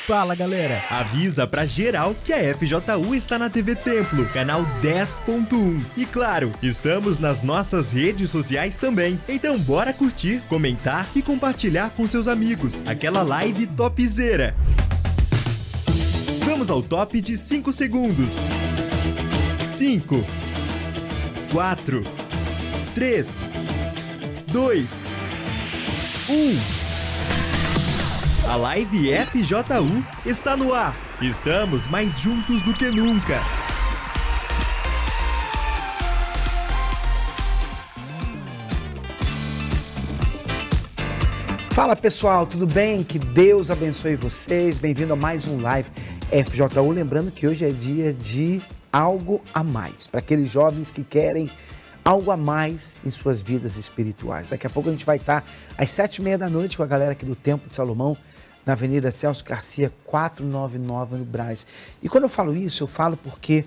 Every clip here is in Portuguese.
Fala galera, avisa pra geral que a FJU está na TV Templo, canal 10.1. E claro, estamos nas nossas redes sociais também. Então bora curtir, comentar e compartilhar com seus amigos aquela live topzera. Vamos ao top de 5 segundos. 5, 4, 3, 2, 1. A live FJU está no ar. Estamos mais juntos do que nunca. Fala pessoal, tudo bem? Que Deus abençoe vocês. Bem-vindo a mais um live FJU. Lembrando que hoje é dia de algo a mais. Para aqueles jovens que querem algo a mais em suas vidas espirituais. Daqui a pouco a gente vai estar às 7h30 da noite com a galera aqui do Templo de Salomão, na Avenida Celso Garcia, 499, no Brás. E quando eu falo isso, eu falo porque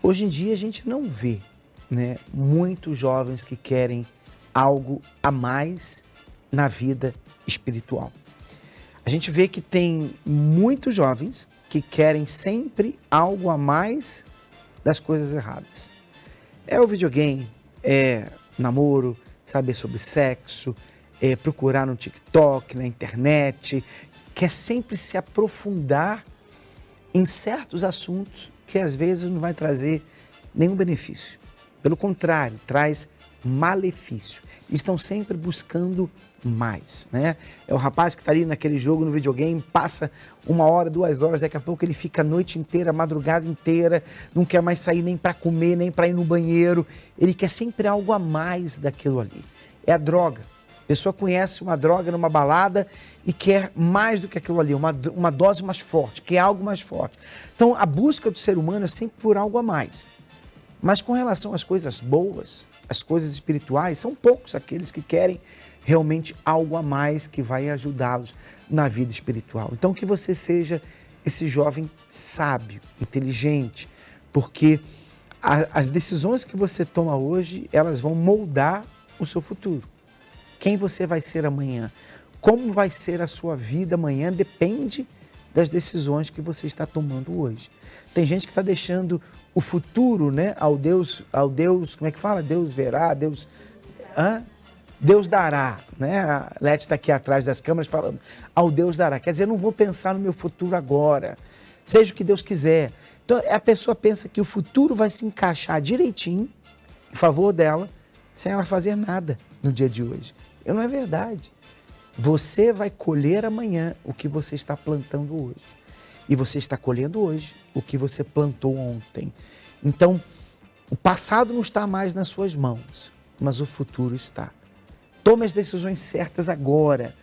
hoje em dia a gente não vê, né, muitos jovens que querem algo a mais na vida espiritual. A gente vê que tem muitos jovens que querem sempre algo a mais das coisas erradas. É o videogame, é namoro, saber sobre sexo, procurar no TikTok, na internet, quer sempre se aprofundar em certos assuntos que às vezes não vai trazer nenhum benefício. Pelo contrário, traz malefício. Estão sempre buscando mais, né? É o rapaz que está ali naquele jogo no videogame, passa 1 hora, 2 horas, daqui a pouco ele fica a noite inteira, a madrugada inteira, não quer mais sair nem para comer, nem para ir no banheiro. Ele quer sempre algo a mais daquilo ali. É a droga. A pessoa conhece uma droga numa balada e quer mais do que aquilo ali, uma dose mais forte, quer algo mais forte. Então, a busca do ser humano é sempre por algo a mais. Mas com relação às coisas boas, as coisas espirituais, são poucos aqueles que querem realmente algo a mais que vai ajudá-los na vida espiritual. Então, que você seja esse jovem sábio, inteligente, porque as decisões que você toma hoje, elas vão moldar o seu futuro. Quem você vai ser amanhã, como vai ser a sua vida amanhã, depende das decisões que você está tomando hoje. Tem gente que está deixando o futuro, né, ao Deus, como é que fala? Deus verá, Deus dará, né? A Leti está aqui atrás das câmeras falando, ao Deus dará. Quer dizer, eu não vou pensar no meu futuro agora, seja o que Deus quiser. Então, a pessoa pensa que o futuro vai se encaixar direitinho, em favor dela, sem ela fazer nada no dia de hoje. E não é verdade. Você vai colher amanhã o que você está plantando hoje. E você está colhendo hoje o que você plantou ontem. Então, o passado não está mais nas suas mãos, mas o futuro está. Tome as decisões certas agora,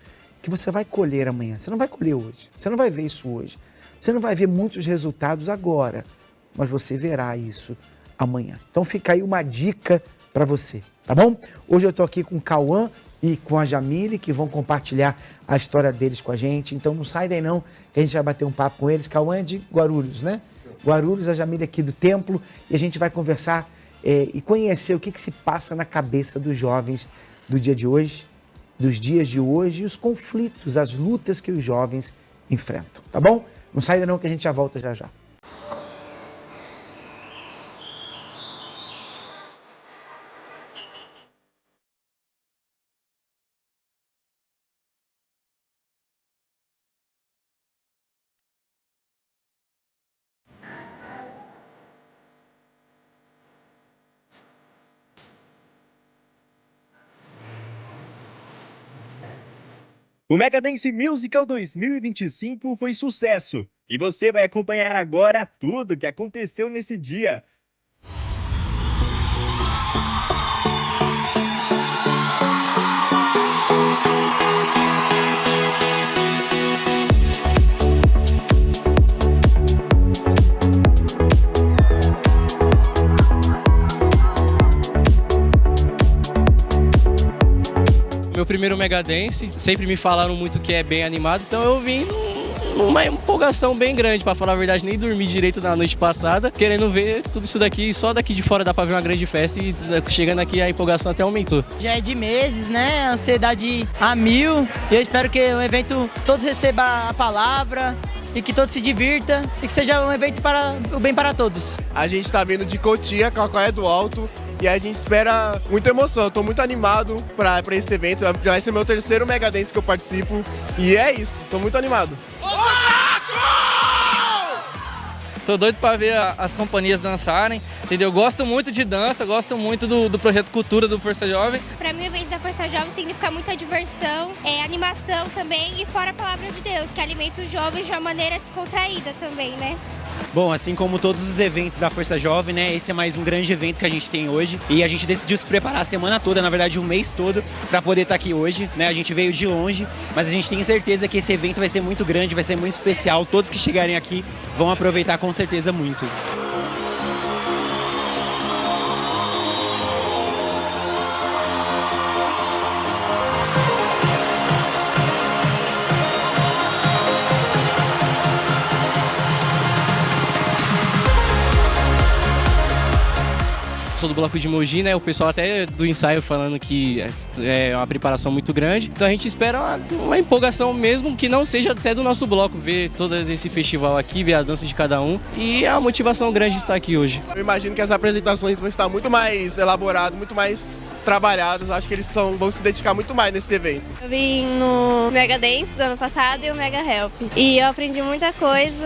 que você vai colher amanhã. Você não vai colher hoje, você não vai ver isso hoje. Você não vai ver muitos resultados agora, mas você verá isso amanhã. Então fica aí uma dica para você, tá bom? Hoje eu estou aqui com o Cauã e com a Jamile, que vão compartilhar a história deles com a gente. Então não sai daí não, que a gente vai bater um papo com eles. Cauã é de Guarulhos, né? Guarulhos, a Jamile aqui do Templo, e a gente vai conversar e conhecer o que se passa na cabeça dos jovens do dia de hoje, dos dias de hoje, e os conflitos, as lutas que os jovens enfrentam, tá bom? Não sai daí não, que a gente já volta já já. O Megadance Musical 2025 foi sucesso e você vai acompanhar agora tudo que aconteceu nesse dia. Meu primeiro Megadance, sempre me falaram muito que é bem animado, então eu vim numa empolgação bem grande, pra falar a verdade, nem dormi direito na noite passada, querendo ver tudo isso daqui, só daqui de fora dá pra ver uma grande festa e chegando aqui a empolgação até aumentou. Já é de meses, né? A ansiedade a mil, e eu espero que o evento todos recebam a palavra e que todos se divirtam e que seja um evento para o bem para todos. A gente tá vindo de Cotia, Calcaia do Alto, e a gente espera muita emoção. Eu tô muito animado pra esse evento. Já vai ser meu terceiro Mega Dance que eu participo. E é isso, tô muito animado. Tô doido pra ver as companhias dançarem, entendeu? Gosto muito de dança, gosto muito do projeto Cultura do Força Jovem. Pra mim, o evento da Força Jovem significa muita diversão, animação também e fora a palavra de Deus, que alimenta os jovens de uma maneira descontraída também, né? Bom, assim como todos os eventos da Força Jovem, né? Esse é mais um grande evento que a gente tem hoje. E a gente decidiu se preparar a semana toda, na verdade um mês todo, para poder estar aqui hoje, né? A gente veio de longe, mas a gente tem certeza que esse evento vai ser muito grande, vai ser muito especial. Todos que chegarem aqui vão aproveitar com certeza muito. Sou do bloco de Mogi, né? O pessoal até do ensaio falando que é uma preparação muito grande. Então a gente espera uma empolgação mesmo que não seja até do nosso bloco, ver todo esse festival aqui, ver a dança de cada um. E é uma motivação grande de estar aqui hoje. Eu imagino que as apresentações vão estar muito mais elaboradas, muito mais trabalhadas. Acho que eles vão se dedicar muito mais nesse evento. Eu vim no Mega Dance do ano passado e o Mega Help. E eu aprendi muita coisa.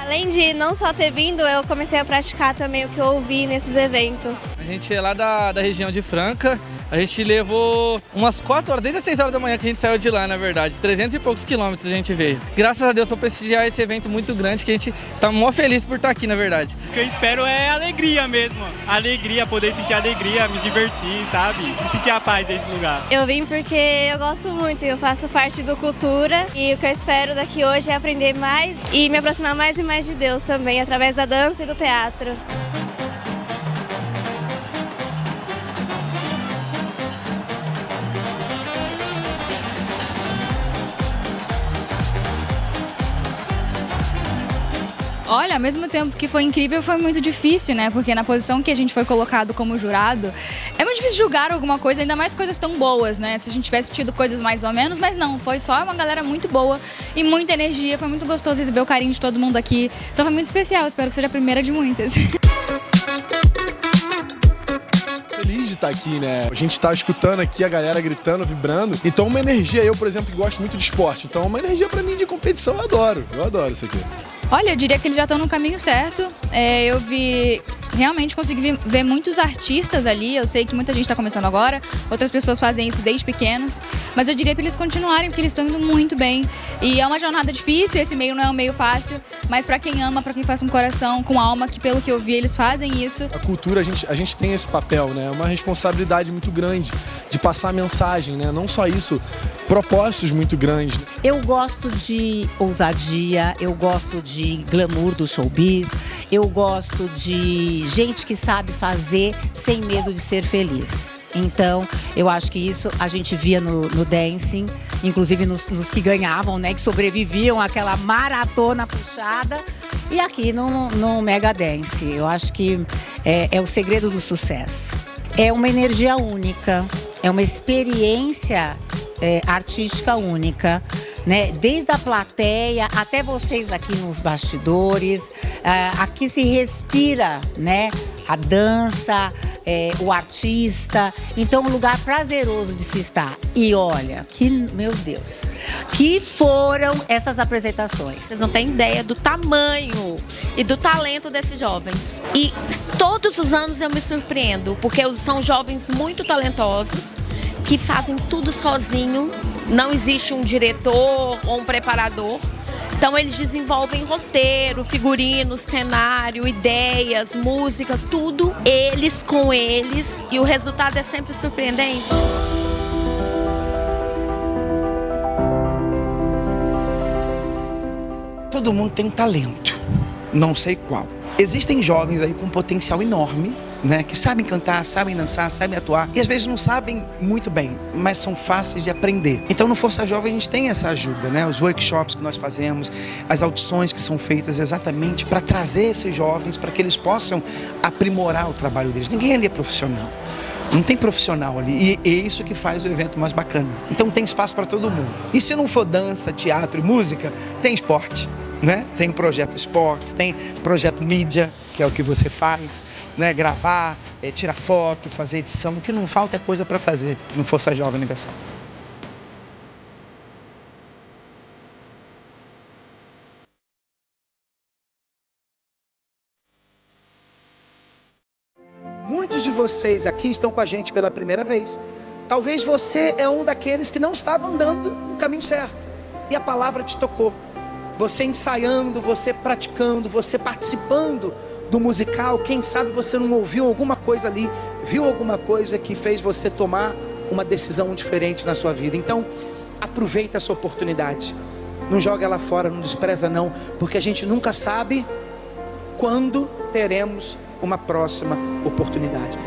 Além de não só ter vindo, eu comecei a praticar também o que eu ouvi nesses eventos. A gente é lá da região de Franca, a gente levou umas 4 horas, desde as 6 horas da manhã que a gente saiu de lá, na verdade. 300 e poucos quilômetros a gente veio. Graças a Deus foi prestigiar esse evento muito grande, que a gente tá mó feliz por estar aqui, na verdade. O que eu espero é alegria mesmo. Alegria, poder sentir alegria, me divertir, sabe? E sentir a paz desse lugar. Eu vim porque eu gosto muito, eu faço parte do Cultura. E o que eu espero daqui hoje é aprender mais e me aproximar mais e mais de Deus também, através da dança e do teatro. Olha, ao mesmo tempo que foi incrível, foi muito difícil, né? Porque na posição que a gente foi colocado como jurado, é muito difícil julgar alguma coisa, ainda mais coisas tão boas, né? Se a gente tivesse tido coisas mais ou menos, mas não, foi só uma galera muito boa e muita energia, foi muito gostoso receber o carinho de todo mundo aqui. Então foi muito especial, espero que seja a primeira de muitas. Feliz de estar aqui, né? A gente tá escutando aqui a galera gritando, vibrando. Então uma energia, eu, por exemplo, que gosto muito de esporte. Então uma energia pra mim de competição, eu adoro isso aqui. Olha, eu diria que eles já estão no caminho certo. Eu realmente consegui ver muitos artistas ali. Eu sei que muita gente está começando agora, outras pessoas fazem isso desde pequenos, mas eu diria para eles continuarem, porque eles estão indo muito bem. E é uma jornada difícil, esse meio não é um meio fácil, mas para quem ama, para quem faz com coração, com alma, que pelo que eu vi eles fazem isso. A cultura, a gente tem esse papel, né? É uma responsabilidade muito grande de passar a mensagem, né? Não só isso, propósitos muito grandes. Eu gosto de ousadia, eu gosto de glamour do showbiz, eu gosto de gente que sabe fazer sem medo de ser feliz. Então, eu acho que isso a gente via no dancing, inclusive nos que ganhavam, né? Que sobreviviam àquela maratona puxada. E aqui no Mega Dance, eu acho que é o segredo do sucesso. É uma energia única, é uma experiência artística única, né? Desde a plateia até vocês aqui nos bastidores, aqui se respira, né? A dança, o artista, então um lugar prazeroso de se estar. E olha, meu Deus, que foram essas apresentações. Vocês não têm ideia do tamanho e do talento desses jovens. E todos os anos eu me surpreendo, porque são jovens muito talentosos, que fazem tudo sozinho, não existe um diretor ou um preparador. Então eles desenvolvem roteiro, figurino, cenário, ideias, música, tudo eles com eles, e o resultado é sempre surpreendente. Todo mundo tem um talento, não sei qual. Existem jovens aí com potencial enorme, né? Que sabem cantar, sabem dançar, sabem atuar e às vezes não sabem muito bem, mas são fáceis de aprender. Então no Força Jovem a gente tem essa ajuda, né? Os workshops que nós fazemos, as audições que são feitas exatamente para trazer esses jovens para que eles possam aprimorar o trabalho deles. Ninguém ali é profissional. Não tem profissional ali, e é isso que faz o evento mais bacana. Então tem espaço para todo mundo. E se não for dança, teatro e música, tem esporte, né? Tem projeto esportes, tem projeto mídia, que é o que você faz, né? Gravar, tirar foto, fazer edição. O que não falta é coisa para fazer no Força Jovem Universal. Muitos de vocês aqui estão com a gente pela primeira vez. Talvez você é um daqueles que não estava andando no caminho certo. E a palavra te tocou. Você ensaiando, você praticando, você participando do musical. Quem sabe você não ouviu alguma coisa ali, viu alguma coisa que fez você tomar uma decisão diferente na sua vida. Então, aproveita essa oportunidade. Não joga ela fora, não despreza não, porque a gente nunca sabe quando teremos uma próxima oportunidade.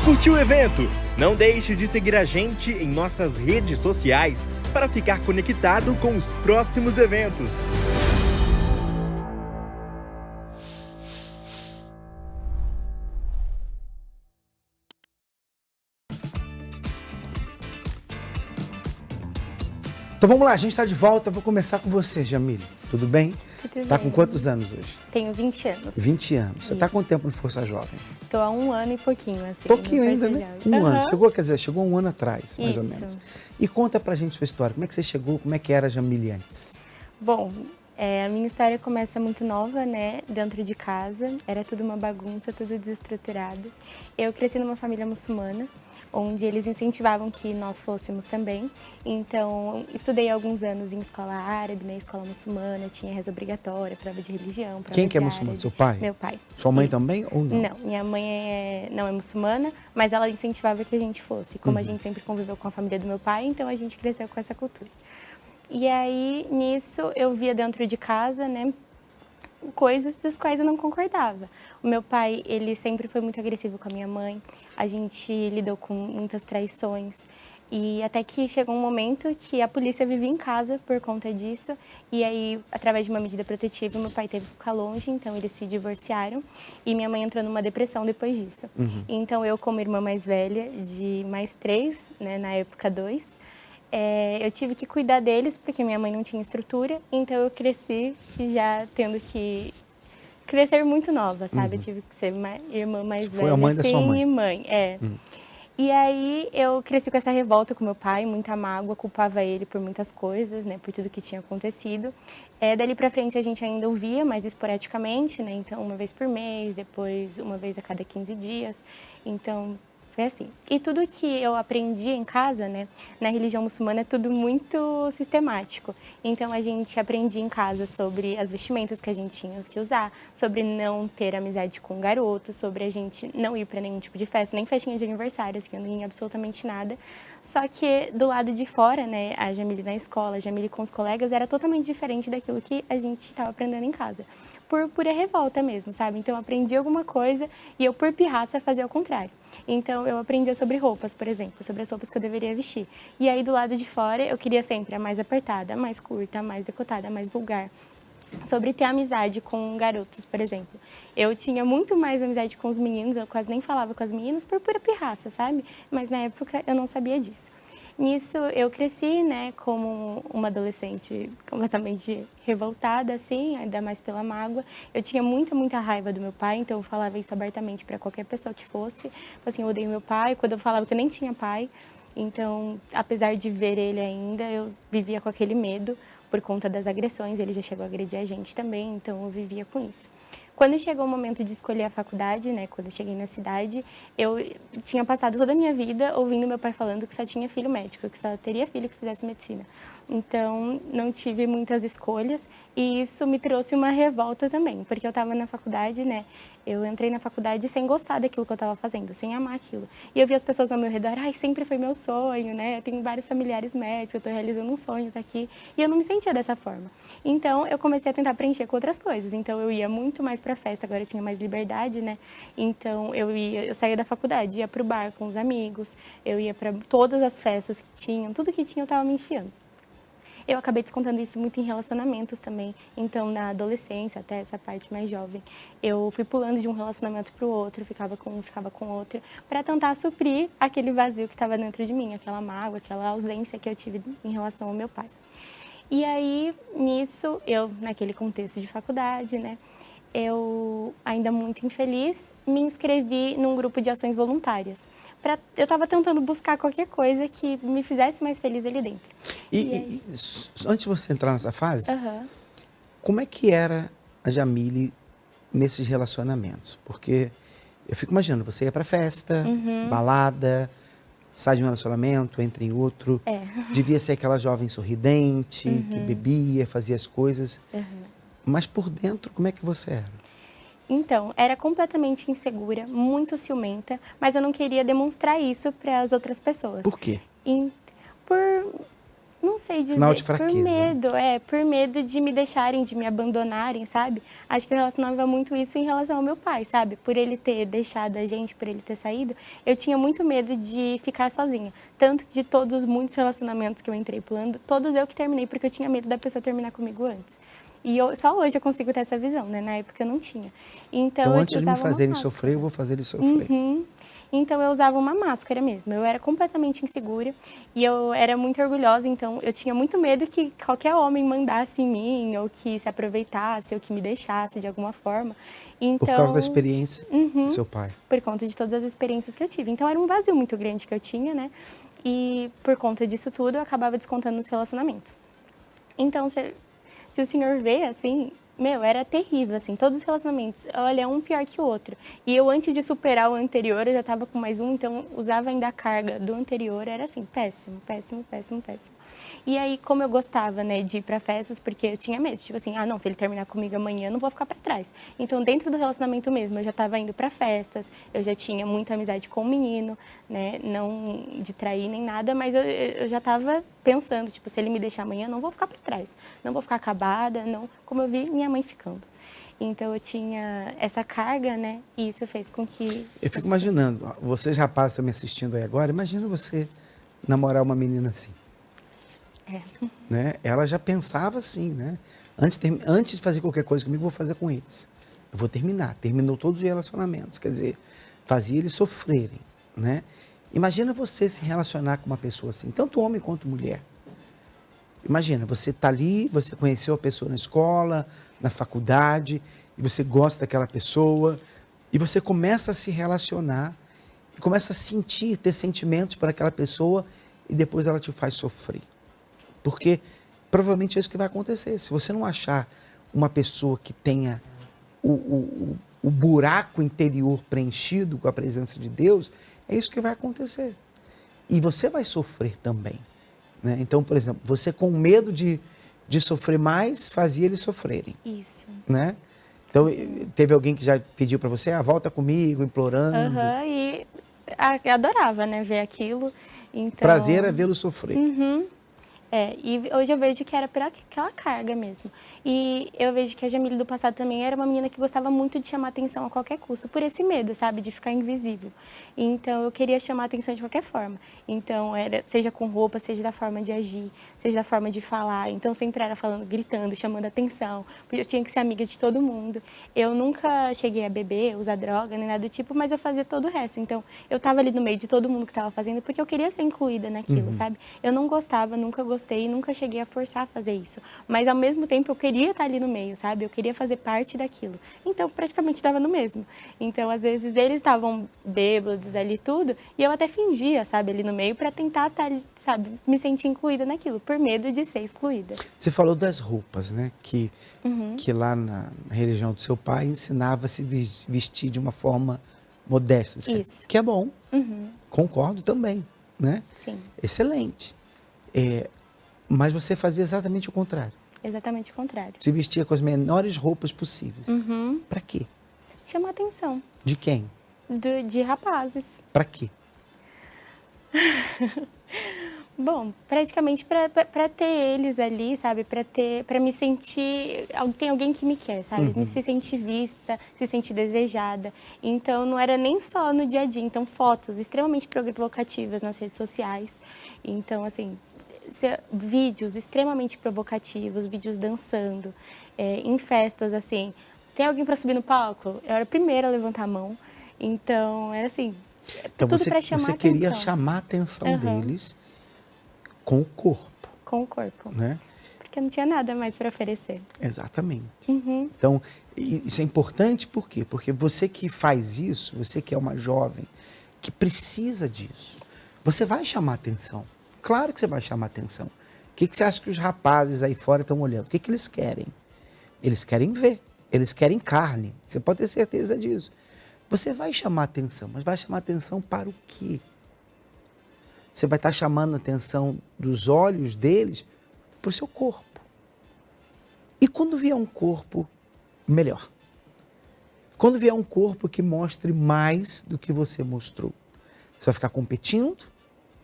Curtiu o evento? Não deixe de seguir a gente em nossas redes sociais para ficar conectado com os próximos eventos. Então vamos lá, a gente está de volta. Eu vou começar com você, Jamile. Tudo bem? Tudo bem. Tá com quantos anos hoje? Tenho 20 anos. 20 anos. Você está com quanto tempo no Força Jovem? Tô há 1 ano e pouquinho, assim. Pouquinho ainda, né? Um ano. Chegou 1 ano atrás, mais ou Isso. menos. E conta pra gente sua história. Como é que você chegou? Como é que era a Jamile antes? Bom, a minha história começa muito nova, né? Dentro de casa. Era tudo uma bagunça, tudo desestruturado. Eu cresci numa família muçulmana, onde eles incentivavam que nós fôssemos também. Então, estudei alguns anos em escola árabe, na escola muçulmana, tinha reza obrigatória, prova de religião, prova Quem que é de muçulmano? árabe. Seu pai? Meu pai. Sua mãe Isso. também ou não? Não, minha mãe não é muçulmana, mas ela incentivava que a gente fosse. Como a gente sempre conviveu com a família do meu pai, então a gente cresceu com essa cultura. E aí, nisso, eu via dentro de casa, né, coisas das quais eu não concordava. O meu pai, ele sempre foi muito agressivo com a minha mãe, a gente lidou com muitas traições. E até que chegou um momento que a polícia vivia em casa por conta disso. E aí, através de uma medida protetiva, meu pai teve que ficar longe, então eles se divorciaram. E minha mãe entrou numa depressão depois disso. Então eu, como irmã mais velha, de mais 3, né, na época 2, eu tive que cuidar deles, porque minha mãe não tinha estrutura. Então eu cresci já tendo que crescer muito nova, sabe? Eu tive que ser irmã mais velha. Foi a mãe da sua mãe? E mãe, E aí eu cresci com essa revolta com meu pai, muita mágoa, culpava ele por muitas coisas, né, por tudo que tinha acontecido. Dali pra frente a gente ainda ouvia, mas esporadicamente, né, então uma vez por mês, depois uma vez a cada 15 dias, então foi assim. E tudo que eu aprendi em casa, né, na religião muçulmana é tudo muito sistemático. Então a gente aprendia em casa sobre as vestimentas que a gente tinha que usar, sobre não ter amizade com garotos, sobre a gente não ir para nenhum tipo de festa, nem festinha de aniversários, que eu não ia absolutamente nada. Só que do lado de fora, né, a Jamile na escola, a Jamile com os colegas, era totalmente diferente daquilo que a gente estava aprendendo em casa. Por pura revolta mesmo, sabe? Então eu aprendi alguma coisa e eu, por pirraça, fazia o contrário. Então eu aprendia sobre roupas, por exemplo, sobre as roupas que eu deveria vestir. E aí do lado de fora eu queria sempre a mais apertada, a mais curta, a mais decotada, a mais vulgar. Sobre ter amizade com garotos, por exemplo. Eu tinha muito mais amizade com os meninos, eu quase nem falava com as meninas por pura pirraça, sabe? Mas na época eu não sabia disso. Nisso eu cresci, né, como uma adolescente completamente revoltada, assim, ainda mais pela mágoa. Eu tinha muita raiva do meu pai, então eu falava isso abertamente para qualquer pessoa que fosse. Assim, eu odeio meu pai, quando eu falava que eu nem tinha pai. Então, apesar de ver ele ainda, eu vivia com aquele medo por conta das agressões. Ele já chegou a agredir a gente também, então eu vivia com isso. Quando chegou o momento de escolher a faculdade, né, quando eu cheguei na cidade, eu tinha passado toda a minha vida ouvindo meu pai falando que só tinha filho médico, que só teria filho que fizesse medicina. Então, não tive muitas escolhas e isso me trouxe uma revolta também, porque eu estava na faculdade, né, eu entrei na faculdade sem gostar daquilo que eu estava fazendo, sem amar aquilo. E eu vi as pessoas ao meu redor, ai, sempre foi meu sonho, né, eu tenho vários familiares médicos, eu estou realizando um sonho, tá aqui, e eu não me sentia dessa forma. Então, eu comecei a tentar preencher com outras coisas, então eu ia muito mais para festa, agora eu tinha mais liberdade, né? Então eu saía da faculdade, ia pro bar com os amigos, eu ia para todas as festas que tinham, tudo que tinha eu tava me enfiando. Eu acabei descontando isso muito em relacionamentos também. Então, na adolescência, até essa parte mais jovem, eu fui pulando de um relacionamento para o outro, ficava com um, ficava com outro, para tentar suprir aquele vazio que estava dentro de mim, aquela mágoa, aquela ausência que eu tive em relação ao meu pai. E aí, nisso, eu, naquele contexto de faculdade, né, eu, ainda muito infeliz, me inscrevi num grupo de ações voluntárias. Eu estava tentando buscar qualquer coisa que me fizesse mais feliz ali dentro. E antes de você entrar nessa fase, como é que era a Jamile nesses relacionamentos? Porque eu fico imaginando, você ia pra festa, balada, sai de um relacionamento, entra em outro. Devia ser aquela jovem sorridente, que bebia, fazia as coisas. Mas por dentro, como é que você era? Então, era completamente insegura, muito ciumenta, mas eu não queria demonstrar isso para as outras pessoas. Por quê? Não sei dizer, Sinal de fraqueza. Por medo de me deixarem, de me abandonarem, sabe? Acho que eu relacionava muito isso em relação ao meu pai, sabe? Por ele ter deixado a gente, por ele ter saído, eu tinha muito medo de ficar sozinha. Tanto que de todos os muitos relacionamentos que eu entrei pulando, todos eu que terminei, porque eu tinha medo da pessoa terminar comigo antes. E só hoje eu consigo ter essa visão, né? Na época eu não tinha. Então eu antes de me fazerem sofrer, eu vou fazer ele sofrer. Então eu usava uma máscara mesmo. Eu era completamente insegura e eu era muito orgulhosa. Então eu tinha muito medo que qualquer homem mandasse em mim, ou que se aproveitasse, ou que me deixasse de alguma forma. Então, por causa da experiência do seu pai. Por conta de todas as experiências que eu tive. Então era um vazio muito grande que eu tinha, né? E por conta disso tudo eu acabava descontando nos relacionamentos. Então se o senhor vê, assim, era terrível, assim, todos os relacionamentos, olha, um pior que o outro. E eu, antes de superar o anterior, eu já estava com mais um, então usava ainda a carga do anterior, era assim, péssimo. E aí, como eu gostava, né, de ir para festas, porque eu tinha medo, tipo assim, não, se ele terminar comigo amanhã, eu não vou ficar para trás. Então, dentro do relacionamento mesmo, eu já estava indo para festas, eu já tinha muita amizade com o menino, né, não de trair nem nada, mas eu já estava pensando, tipo, se ele me deixar amanhã, eu não vou ficar para trás, não vou ficar acabada, não, como eu vi minha mãe ficando. Então eu tinha essa carga, né, e isso fez com que... Eu fico imaginando, vocês rapazes estão me assistindo aí agora, imagina você namorar uma menina assim. Né? Ela já pensava assim, né? Antes de fazer qualquer coisa comigo, eu vou fazer com eles. Eu vou terminar. Terminou todos os relacionamentos, quer dizer, fazia eles sofrerem, né? Imagina você se relacionar com uma pessoa assim, tanto homem quanto mulher. Imagina, você está ali, você conheceu a pessoa na escola, na faculdade, e você gosta daquela pessoa, e você começa a se relacionar, e começa a sentir, ter sentimentos para aquela pessoa, e depois ela te faz sofrer. Porque provavelmente é isso que vai acontecer. Se você não achar uma pessoa que tenha o buraco interior preenchido com a presença de Deus, é isso que vai acontecer. E você vai sofrer também. Né? Então, por exemplo, você com medo de sofrer mais, fazia eles sofrerem. Isso. Né? Então, teve alguém que já pediu para você, volta comigo, implorando. E eu adorava, né, ver aquilo. Então... Prazer é vê-lo sofrer. E hoje eu vejo que era por aquela carga mesmo. E eu vejo que a Jamile do passado também era uma menina que gostava muito de chamar atenção a qualquer custo, por esse medo, sabe, de ficar invisível. Então eu queria chamar atenção de qualquer forma. Então, seja com roupa, seja da forma de agir, seja da forma de falar. Então sempre era falando, gritando, chamando atenção, porque eu tinha que ser amiga de todo mundo. Eu nunca cheguei a beber, usar droga, nem nada do tipo, mas eu fazia todo o resto. Então eu estava ali no meio de todo mundo que estava fazendo, porque eu queria ser incluída naquilo, sabe? Eu não gostava, nunca gostei gostei e nunca cheguei a forçar a fazer isso. Mas ao mesmo tempo eu queria estar ali no meio, sabe? Eu queria fazer parte daquilo. Então praticamente estava no mesmo. Então às vezes eles estavam bêbados ali tudo e eu até fingia, sabe, ali no meio para tentar estar, sabe, me sentir incluída naquilo, por medo de ser excluída. Você falou das roupas, né? Que lá na religião do seu pai ensinava a se vestir de uma forma modesta. Isso. Que é bom. Concordo também, né? Sim. Excelente. Mas você fazia exatamente o contrário. Exatamente o contrário. Se vestia com as menores roupas possíveis. Para quê? Chamar atenção. De quem? De rapazes. Para quê? Bom, praticamente para ter eles ali, sabe? Para me sentir, tem alguém que me quer, sabe? Se sentir vista, se sentir desejada. Então não era nem só no dia a dia, então fotos extremamente provocativas nas redes sociais. Então assim, vídeos extremamente provocativos, vídeos dançando, em festas assim. Tem alguém para subir no palco? Eu era a primeira a levantar a mão. Então era assim, então, tudo para chamar você queria chamar a atenção deles com o corpo. Com o corpo. Né? Porque não tinha nada mais para oferecer. Exatamente. Então, isso é importante por quê? Porque você que faz isso, você que é uma jovem, que precisa disso, você vai chamar atenção. Claro que você vai chamar atenção. O que você acha que os rapazes aí fora estão olhando? O que eles querem? Eles querem ver. Eles querem carne. Você pode ter certeza disso. Você vai chamar atenção, mas vai chamar atenção para o quê? Você vai estar chamando a atenção dos olhos deles para o seu corpo. E quando vier um corpo melhor? Quando vier um corpo que mostre mais do que você mostrou? Você vai ficar competindo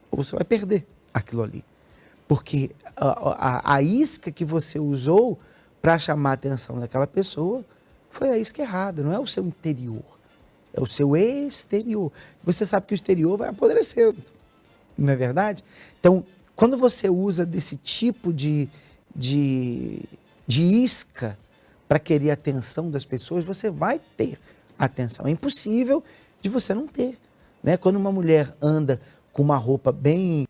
ou você vai perder aquilo ali? Porque a isca que você usou para chamar a atenção daquela pessoa foi a isca errada, não é o seu interior. É o seu exterior. Você sabe que o exterior vai apodrecendo. Não é verdade? Então, quando você usa desse tipo de isca para querer a atenção das pessoas, você vai ter atenção. É impossível de você não ter. Né? Quando uma mulher anda com uma roupa bem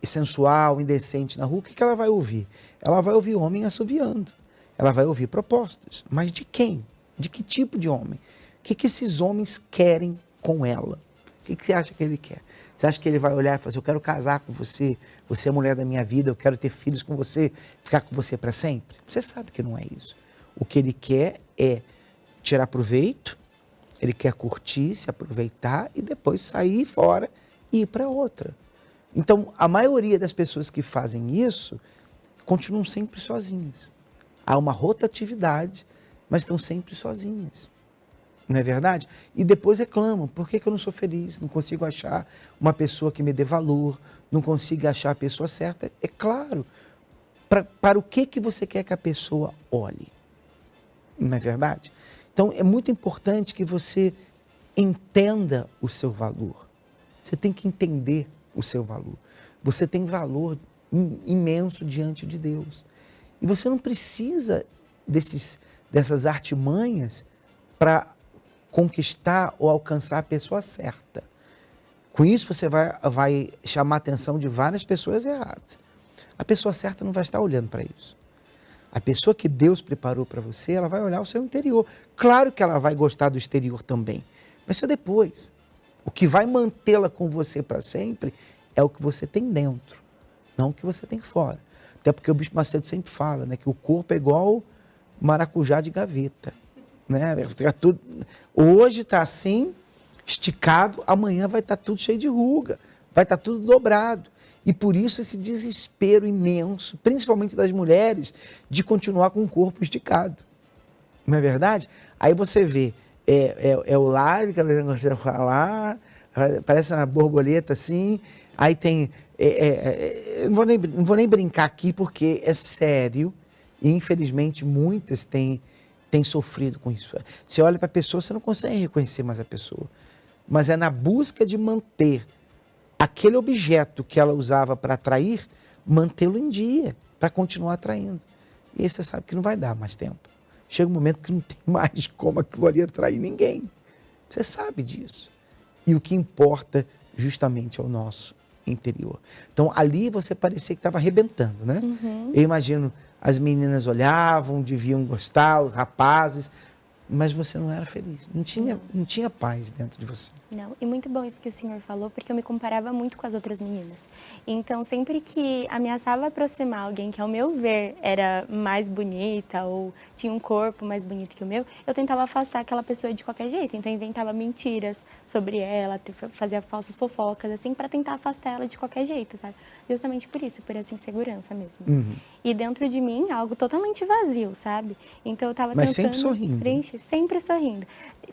sensual, indecente na rua, o que ela vai ouvir? Ela vai ouvir homem assoviando. Ela vai ouvir propostas. Mas de quem? De que tipo de homem? O que esses homens querem com ela? O que você acha que ele quer? Você acha que ele vai olhar e falar assim, eu quero casar com você, você é a mulher da minha vida, eu quero ter filhos com você, ficar com você para sempre? Você sabe que não é isso. O que ele quer é tirar proveito, ele quer curtir, se aproveitar e depois sair fora e ir para outra. Então, a maioria das pessoas que fazem isso continuam sempre sozinhas. Há uma rotatividade, mas estão sempre sozinhas. Não é verdade? E depois reclamam, por que eu não sou feliz? Não consigo achar uma pessoa que me dê valor, não consigo achar a pessoa certa. É claro, para o que você quer que a pessoa olhe? Não é verdade? Então, é muito importante que você entenda o seu valor. Você tem que entender o seu valor. Você tem valor imenso diante de Deus. E você não precisa dessas artimanhas para conquistar ou alcançar a pessoa certa. Com isso, você vai chamar a atenção de várias pessoas erradas. A pessoa certa não vai estar olhando para isso. A pessoa que Deus preparou para você, ela vai olhar o seu interior. Claro que ela vai gostar do exterior também, mas isso é depois. O que vai mantê-la com você para sempre é o que você tem dentro, não o que você tem fora. Até porque o Bispo Macedo sempre fala, né, que o corpo é igual maracujá de gaveta. Né? Hoje está assim, esticado, amanhã vai estar tudo cheio de ruga, vai estar tudo dobrado. E por isso esse desespero imenso, principalmente das mulheres, de continuar com o corpo esticado. Não é verdade? Aí você vê, o live, que a pessoa gosta de falar, parece uma borboleta assim, aí tem... não vou nem brincar aqui porque é sério e infelizmente muitas têm sofrido com isso. Você olha para a pessoa, você não consegue reconhecer mais a pessoa. Mas é na busca de manter aquele objeto que ela usava para atrair, mantê-lo em dia, para continuar atraindo. E aí você sabe que não vai dar mais tempo. Chega um momento que não tem mais como aquilo ali atrair ninguém. Você sabe disso. E o que importa justamente é o nosso interior. Então, ali você parecia que estava arrebentando, né? Uhum. Eu imagino, as meninas olhavam, deviam gostar, os rapazes, mas você não era feliz. Não tinha paz dentro de você. Não, e muito bom isso que o senhor falou, porque eu me comparava muito com as outras meninas. Então, sempre que ameaçava aproximar alguém que, ao meu ver, era mais bonita ou tinha um corpo mais bonito que o meu, eu tentava afastar aquela pessoa de qualquer jeito. Então, eu inventava mentiras sobre ela, fazia falsas fofocas, assim, para tentar afastar ela de qualquer jeito, sabe? Justamente por isso, por essa insegurança mesmo. Uhum. E dentro de mim, algo totalmente vazio, sabe? Então, eu tava Mas tentando... sempre sorrindo. preencher, sempre sorrindo.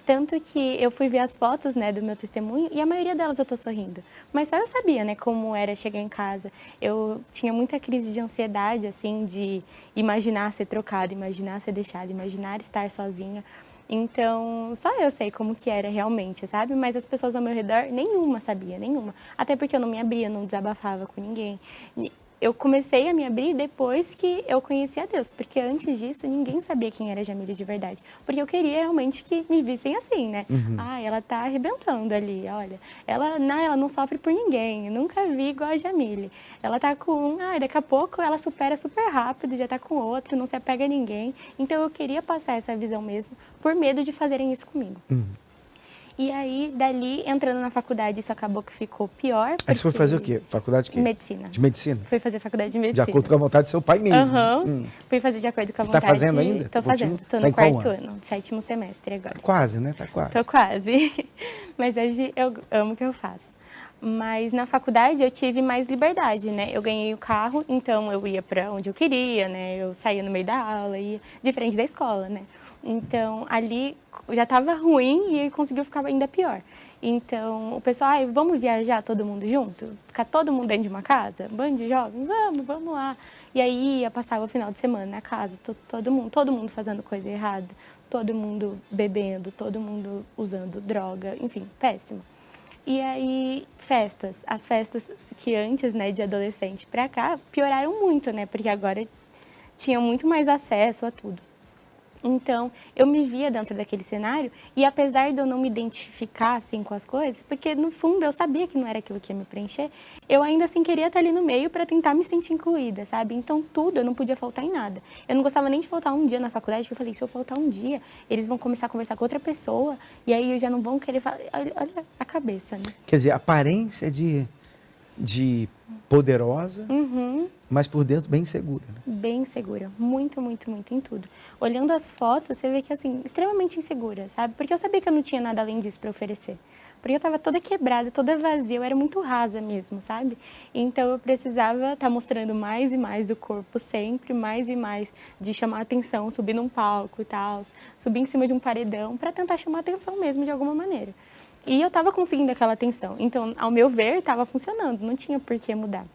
Tanto que eu fui ver as fotos, né, do meu testemunho e a maioria delas eu tô sorrindo. Mas só eu sabia, né, como era chegar em casa. Eu tinha muita crise de ansiedade, assim, de imaginar ser trocada, imaginar ser deixada, imaginar estar sozinha. Então, só eu sei como que era realmente, sabe? Mas as pessoas ao meu redor, nenhuma sabia, nenhuma. Até porque eu não me abria, não desabafava com ninguém. Eu comecei a me abrir depois que eu conheci a Deus, porque antes disso ninguém sabia quem era a Jamile de verdade. Porque eu queria realmente que me vissem assim, né? Uhum. Ah, ela tá arrebentando ali, olha. Ela não sofre por ninguém, eu nunca vi igual a Jamile. Ela tá com daqui a pouco ela supera super rápido, já tá com outro, não se apega a ninguém. Então eu queria passar essa visão mesmo, por medo de fazerem isso comigo. Uhum. E aí, dali, entrando na faculdade, isso acabou que ficou pior. Aí você foi fazer o quê? Faculdade de quê? Medicina. De medicina? Fui fazer faculdade de medicina. De acordo com a vontade do seu pai mesmo. Aham. Fui fazer de acordo com a vontade. Tá fazendo ainda? Tô fazendo. Tô Tá no em qual 4º ano? ano, 7º semestre agora. Quase, né? Tá quase. Tô quase. Mas hoje eu amo o que eu faço. Mas na faculdade eu tive mais liberdade, né? Eu ganhei o carro, então eu ia para onde eu queria, né? Eu saía no meio da aula, ia diferente da escola, né? Então ali já estava ruim e conseguiu ficar ainda pior. Então o pessoal, vamos viajar todo mundo junto? Ficar todo mundo dentro de uma casa? Bando de jovem? Vamos lá. E aí ia passar o final de semana na casa, todo mundo fazendo coisa errada, todo mundo bebendo, todo mundo usando droga, enfim, péssimo. E aí, as festas que antes, né, de adolescente pra cá, pioraram muito, né, porque agora tinha muito mais acesso a tudo. Então, eu me via dentro daquele cenário e apesar de eu não me identificar, assim, com as coisas, porque no fundo eu sabia que não era aquilo que ia me preencher, eu ainda assim queria estar ali no meio para tentar me sentir incluída, sabe? Então, tudo, eu não podia faltar em nada. Eu não gostava nem de faltar um dia na faculdade, porque eu falei, se eu faltar um dia, eles vão começar a conversar com outra pessoa e aí eu já não vão querer falar. Olha a cabeça, né? Quer dizer, aparência de poderosa, mas por dentro bem segura. Né? Bem segura, muito, muito, muito em tudo. Olhando as fotos, você vê que, assim, extremamente insegura, sabe? Porque eu sabia que eu não tinha nada além disso para oferecer. Porque eu tava toda quebrada, toda vazia, eu era muito rasa mesmo, sabe? Então eu precisava estar mostrando mais e mais do corpo sempre, mais e mais de chamar atenção, subir num palco e tal, subir em cima de um paredão para tentar chamar atenção mesmo de alguma maneira. E eu tava conseguindo aquela atenção. Então, ao meu ver, tava funcionando, não tinha por que mudar.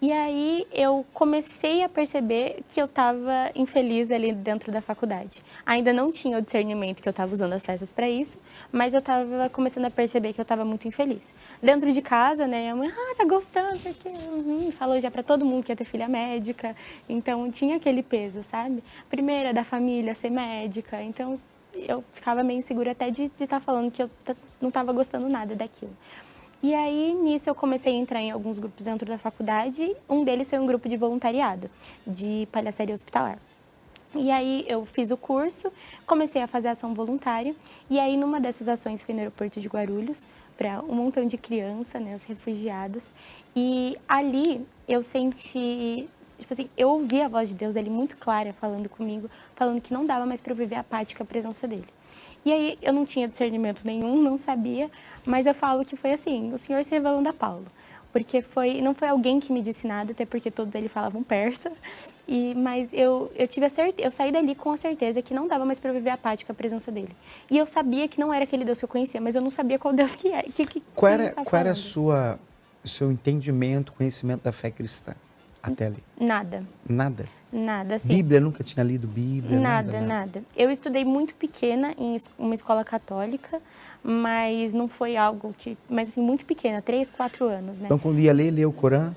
E aí eu comecei a perceber que eu estava infeliz ali dentro da faculdade. Ainda não tinha o discernimento que eu estava usando as festas para isso, mas eu estava começando a perceber que eu estava muito infeliz. Dentro de casa, né, minha mãe, tá gostando, isso aqui, falou já para todo mundo que ia ter filha médica, então tinha aquele peso, sabe? Primeira da família ser médica, então eu ficava meio insegura até de estar falando que eu não estava gostando nada daquilo. E aí, nisso, eu comecei a entrar em alguns grupos dentro da faculdade. Um deles foi um grupo de voluntariado, de palhaçaria hospitalar. E aí, eu fiz o curso, comecei a fazer ação voluntária. E aí, numa dessas ações, fui no aeroporto de Guarulhos, para um montão de criança, né, os refugiados. E ali, eu senti... Tipo assim, eu ouvi a voz de Deus ali muito clara falando comigo, falando que não dava mais para eu viver apática a presença dele. E aí eu não tinha discernimento nenhum, não sabia, mas eu falo que foi assim, o Senhor se revelando a Paulo. Porque não foi alguém que me disse nada, até porque todos eles falavam persa. Mas eu tive eu saí dali com a certeza que não dava mais para eu viver apática a presença dele. E eu sabia que não era aquele Deus que eu conhecia, mas eu não sabia qual Deus que é. Qual era o seu entendimento, conhecimento da fé cristã? Até ali? Nada. Nada? Nada, sim. Bíblia? Nunca tinha lido Bíblia? Nada. Eu estudei muito pequena em uma escola católica, mas não foi algo que... Mas assim, muito pequena, 3, 4 anos, né? Então, quando ia ler o Corão?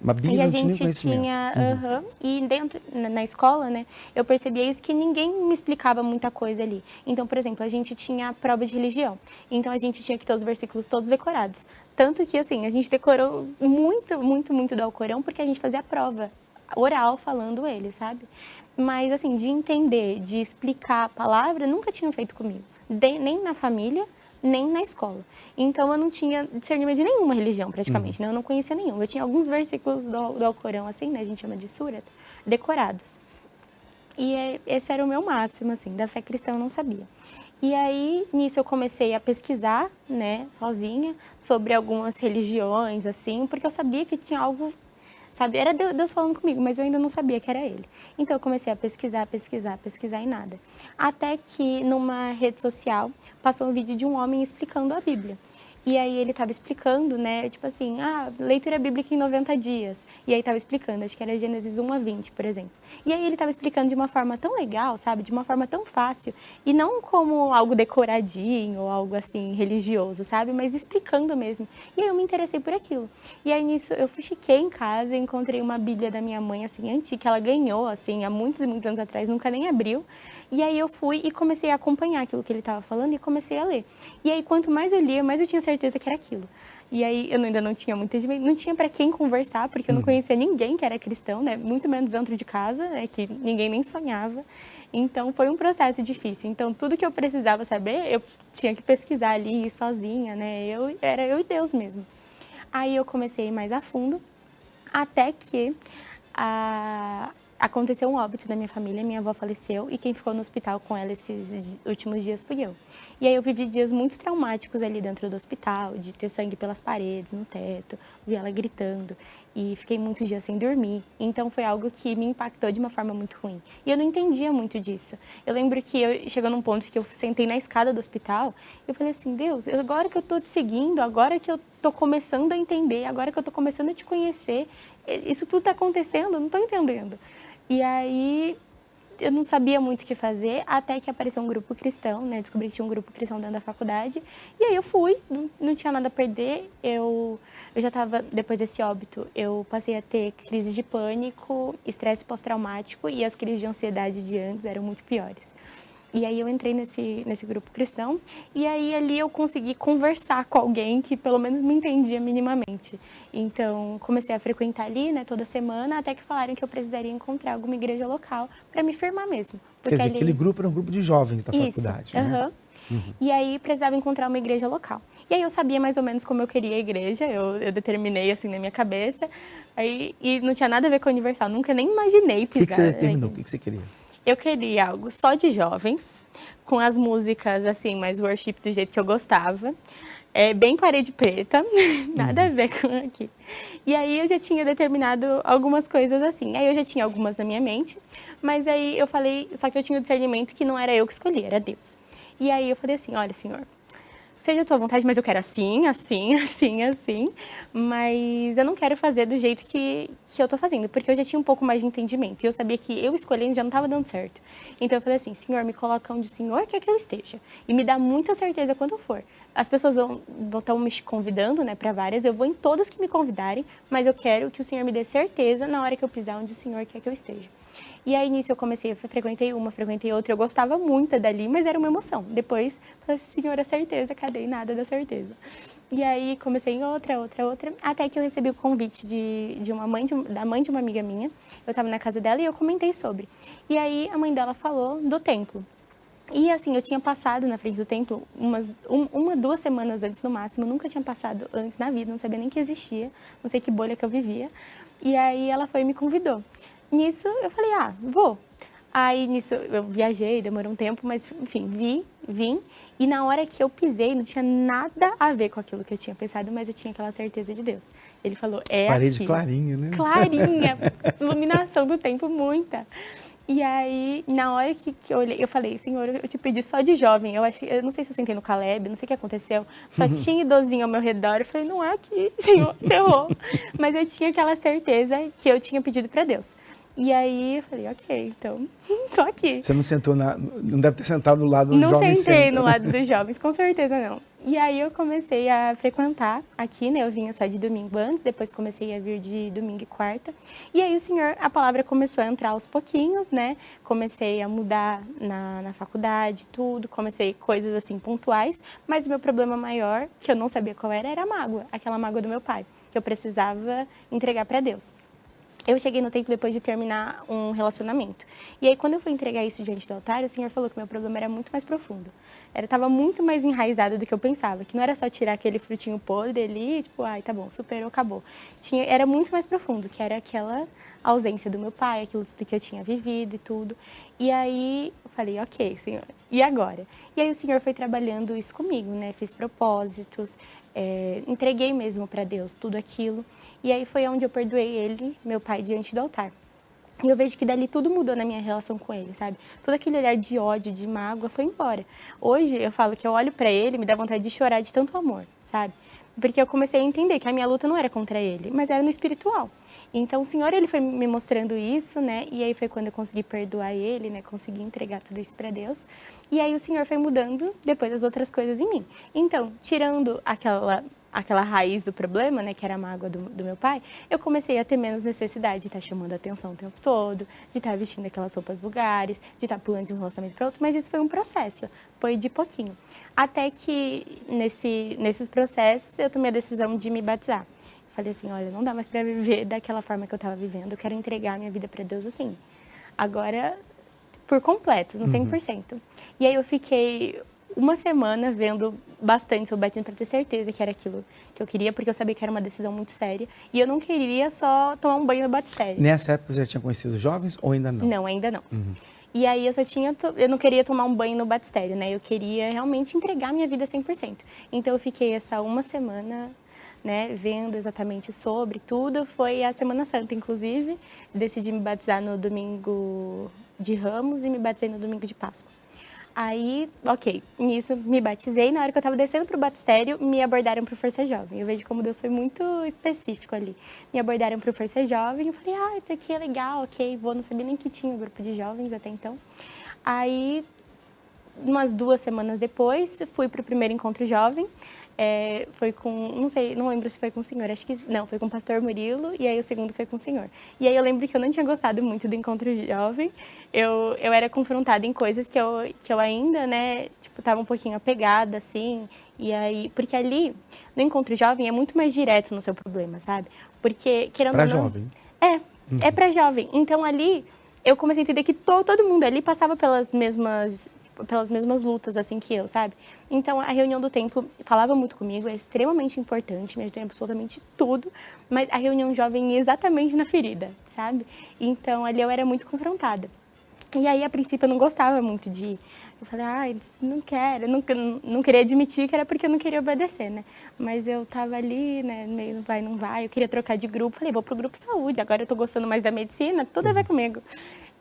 Uma Bíblia E a não tinha nem gente conhecimento. tinha, e dentro, na escola, né, eu percebia isso, que ninguém me explicava muita coisa ali. Então, por exemplo, a gente tinha a prova de religião, então a gente tinha que ter os versículos todos decorados. Tanto que, assim, a gente decorou muito do Alcorão, porque a gente fazia a prova oral falando ele, sabe? Mas, assim, de entender, de explicar a palavra, nunca tinham feito comigo. Nem na família, nem na escola. Então, eu não tinha discernimento de nenhuma religião, praticamente, né? Eu não conhecia nenhuma. Eu tinha alguns versículos do Alcorão, assim, né? A gente chama de surat, decorados. E esse era o meu máximo, assim, da fé cristã eu não sabia. E aí, nisso, eu comecei a pesquisar, né, sozinha, sobre algumas religiões, assim, porque eu sabia que tinha algo, sabe? Era Deus falando comigo, mas eu ainda não sabia que era Ele. Então, eu comecei a pesquisar e nada. Até que, numa rede social, passou um vídeo de um homem explicando a Bíblia. E aí ele estava explicando, né, tipo assim, leitura bíblica em 90 dias. E aí estava explicando, acho que era Gênesis 1 a 20, por exemplo. E aí ele estava explicando de uma forma tão legal, sabe, de uma forma tão fácil. E não como algo decoradinho ou algo assim, religioso, sabe, mas explicando mesmo. E aí eu me interessei por aquilo. E aí nisso eu fiquei em casa e encontrei uma Bíblia da minha mãe, assim, antiga, que ela ganhou, assim, há muitos e muitos anos atrás, nunca nem abriu. E aí eu fui e comecei a acompanhar aquilo que ele estava falando e comecei a ler. E aí quanto mais eu lia, mais eu tinha certeza que era aquilo. E aí eu ainda não tinha muito entendimento, não tinha para quem conversar, porque eu não conhecia ninguém que era cristão, né? Muito menos dentro de casa, né? Que ninguém nem sonhava. Então foi um processo difícil. Então tudo que eu precisava saber, eu tinha que pesquisar ali sozinha, né? Era eu e Deus mesmo. Aí eu comecei mais a fundo, até que aconteceu um óbito na minha família, minha avó faleceu e quem ficou no hospital com ela esses últimos dias fui eu. E aí eu vivi dias muito traumáticos ali dentro do hospital, de ter sangue pelas paredes, no teto, vi ela gritando e fiquei muitos dias sem dormir. Então foi algo que me impactou de uma forma muito ruim. E eu não entendia muito disso. Eu lembro que chegou num ponto que eu sentei na escada do hospital e eu falei assim, Deus, agora que eu tô te seguindo, agora que eu tô começando a entender, agora que eu tô começando a te conhecer, isso tudo tá acontecendo, eu não tô entendendo. E aí eu não sabia muito o que fazer, até que apareceu um grupo cristão, né? Descobri que tinha um grupo cristão dentro da faculdade. E aí eu fui, não tinha nada a perder. Eu já estava, depois desse óbito, eu passei a ter crises de pânico, estresse pós-traumático e as crises de ansiedade de antes eram muito piores. E aí eu entrei nesse grupo cristão e aí ali eu consegui conversar com alguém que pelo menos me entendia minimamente. Então comecei a frequentar ali, né, toda semana, até que falaram que eu precisaria encontrar alguma igreja local para me firmar mesmo. Quer dizer, aquele grupo era um grupo de jovens da faculdade, né? E aí precisava encontrar uma igreja local. E aí eu sabia mais ou menos como eu queria a igreja, eu determinei assim na minha cabeça. E não tinha nada a ver com a Universal, nunca nem imaginei pisar. O que você determinou? O que você queria? Eu queria algo só de jovens, com as músicas, assim, mais worship do jeito que eu gostava. Bem parede preta, nada a ver com aqui. E aí eu já tinha determinado algumas coisas assim. Aí eu já tinha algumas na minha mente, mas aí eu falei, só que eu tinha o discernimento que não era eu que escolhi, era Deus. E aí eu falei assim, olha, Senhor, seja a tua vontade, mas eu quero assim, assim, assim, assim. Mas eu não quero fazer do jeito que eu tô fazendo, porque eu já tinha um pouco mais de entendimento. E eu sabia que eu escolhendo já não estava dando certo. Então eu falei assim, Senhor, me coloca onde o Senhor quer que eu esteja. E me dá muita certeza quando eu for. As pessoas vão estar me convidando, né, para várias. Eu vou em todas que me convidarem, mas eu quero que o Senhor me dê certeza na hora que eu pisar onde o Senhor quer que eu esteja. E aí, nisso, eu comecei, frequentei uma, frequentei outra. Eu gostava muito dali, mas era uma emoção. Depois, falei assim, Senhor, a certeza, cadê? E nada da certeza. E aí, comecei em outra, até que eu recebi o convite da mãe de uma amiga minha. Eu estava na casa dela e eu comentei sobre. E aí, a mãe dela falou do templo. E assim, eu tinha passado na frente do templo duas semanas antes no máximo. Eu nunca tinha passado antes na vida, não sabia nem que existia. Não sei que bolha que eu vivia. E aí, ela foi e me convidou. Nisso, eu falei, vou. Aí, nisso, eu viajei, demorou um tempo, mas, enfim, vim. E na hora que eu pisei, não tinha nada a ver com aquilo que eu tinha pensado, mas eu tinha aquela certeza de Deus. Ele falou, Parede aqui. clarinha, né? Clarinha, iluminação do tempo, muita. E aí, na hora que eu olhei, eu falei, Senhor, eu te pedi só de jovem. Eu não sei se eu sentei no Caleb, não sei o que aconteceu. Só tinha idosinho ao meu redor. Eu falei, não é aqui, Senhor, você errou. Mas eu tinha aquela certeza que eu tinha pedido para Deus. E aí eu falei, ok, então tô aqui. Você não sentou não deve ter sentado do lado dos Não jovens. sentei no lado dos jovens, com certeza não. E aí eu comecei a frequentar aqui, né? Eu vinha só de domingo antes, depois comecei a vir de domingo e quarta. E aí a palavra começou a entrar aos pouquinhos, né? Comecei a mudar na faculdade, tudo. Comecei coisas assim pontuais, mas o meu problema maior, que eu não sabia qual era a mágoa. Aquela mágoa do meu pai, que eu precisava entregar para Deus. Eu cheguei no templo depois de terminar um relacionamento. E aí, quando eu fui entregar isso diante do altar, o Senhor falou que meu problema era muito mais profundo. Estava muito mais enraizado do que eu pensava. Que não era só tirar aquele frutinho podre ali, tipo, ai, tá bom, superou, acabou. Era muito mais profundo, que era aquela ausência do meu pai, aquilo tudo que eu tinha vivido e tudo. E aí, eu falei, ok, Senhor, e agora? E aí o Senhor foi trabalhando isso comigo, né? Fiz propósitos, entreguei mesmo para Deus tudo aquilo. E aí foi onde eu perdoei ele, meu pai, diante do altar. E eu vejo que dali tudo mudou na minha relação com ele, sabe? Todo aquele olhar de ódio, de mágoa foi embora. Hoje eu falo que eu olho para ele, me dá vontade de chorar de tanto amor, sabe? Porque eu comecei a entender que a minha luta não era contra ele, mas era no espiritual. Então o Senhor, ele foi me mostrando isso, né? E aí foi quando eu consegui perdoar ele, né? Consegui entregar tudo isso para Deus. E aí o Senhor foi mudando depois as outras coisas em mim. Então, tirando aquela raiz do problema, né, que era a mágoa do meu pai, eu comecei a ter menos necessidade de estar chamando a atenção o tempo todo, de estar vestindo aquelas roupas vulgares, de estar pulando de um relacionamento para outro, mas isso foi um processo, foi de pouquinho. Até que nesses processos eu tomei a decisão de me batizar. Falei assim, olha, não dá mais para viver daquela forma que eu estava vivendo, eu quero entregar a minha vida para Deus assim. Agora, por completo, no 100%. E aí eu fiquei uma semana vendo bastante sobre o batismo para ter certeza que era aquilo que eu queria, porque eu sabia que era uma decisão muito séria. E eu não queria só tomar um banho no batistério. Nessa época você já tinha conhecido jovens ou ainda não? Não, ainda não. E aí eu não queria tomar um banho no batistério, né? Eu queria realmente entregar minha vida 100%. Então eu fiquei essa uma semana, né, vendo exatamente sobre tudo. Foi a Semana Santa, inclusive. Decidi me batizar no domingo de Ramos e me batizei no domingo de Páscoa. Aí, ok, nisso me batizei. Na hora que eu estava descendo para o batistério, me abordaram para o Força Jovem. Eu vejo como Deus foi muito específico ali. Me abordaram para o Força Jovem. Eu falei, isso aqui é legal, ok, vou. Não sabia nem que tinha um grupo de jovens até então. Aí, umas 2 semanas depois, fui para o primeiro encontro jovem. Foi com, não lembro se foi com o senhor, acho que não, foi com o pastor Murilo, e aí o segundo foi com o senhor. E aí eu lembro que eu não tinha gostado muito do encontro jovem, eu era confrontada em coisas que eu ainda, né, tipo, tava um pouquinho apegada, assim, e aí, porque ali, no encontro jovem, é muito mais direto no seu problema, sabe? Porque, querendo ou não... jovem. É pra jovem. Então ali, eu comecei a entender que todo mundo ali passava pelas mesmas lutas, assim, que eu, sabe? Então, a reunião do templo falava muito comigo, é extremamente importante, me ajudou em absolutamente tudo, mas a reunião jovem ia exatamente na ferida, sabe? Então, ali eu era muito confrontada. E aí, a princípio, eu não gostava muito de ir. Eu falei, não quero, não queria admitir que era porque eu não queria obedecer, né? Mas eu tava ali, né, meio não vai, eu queria trocar de grupo, falei, vou pro grupo saúde, agora eu tô gostando mais da medicina, tudo a ver comigo.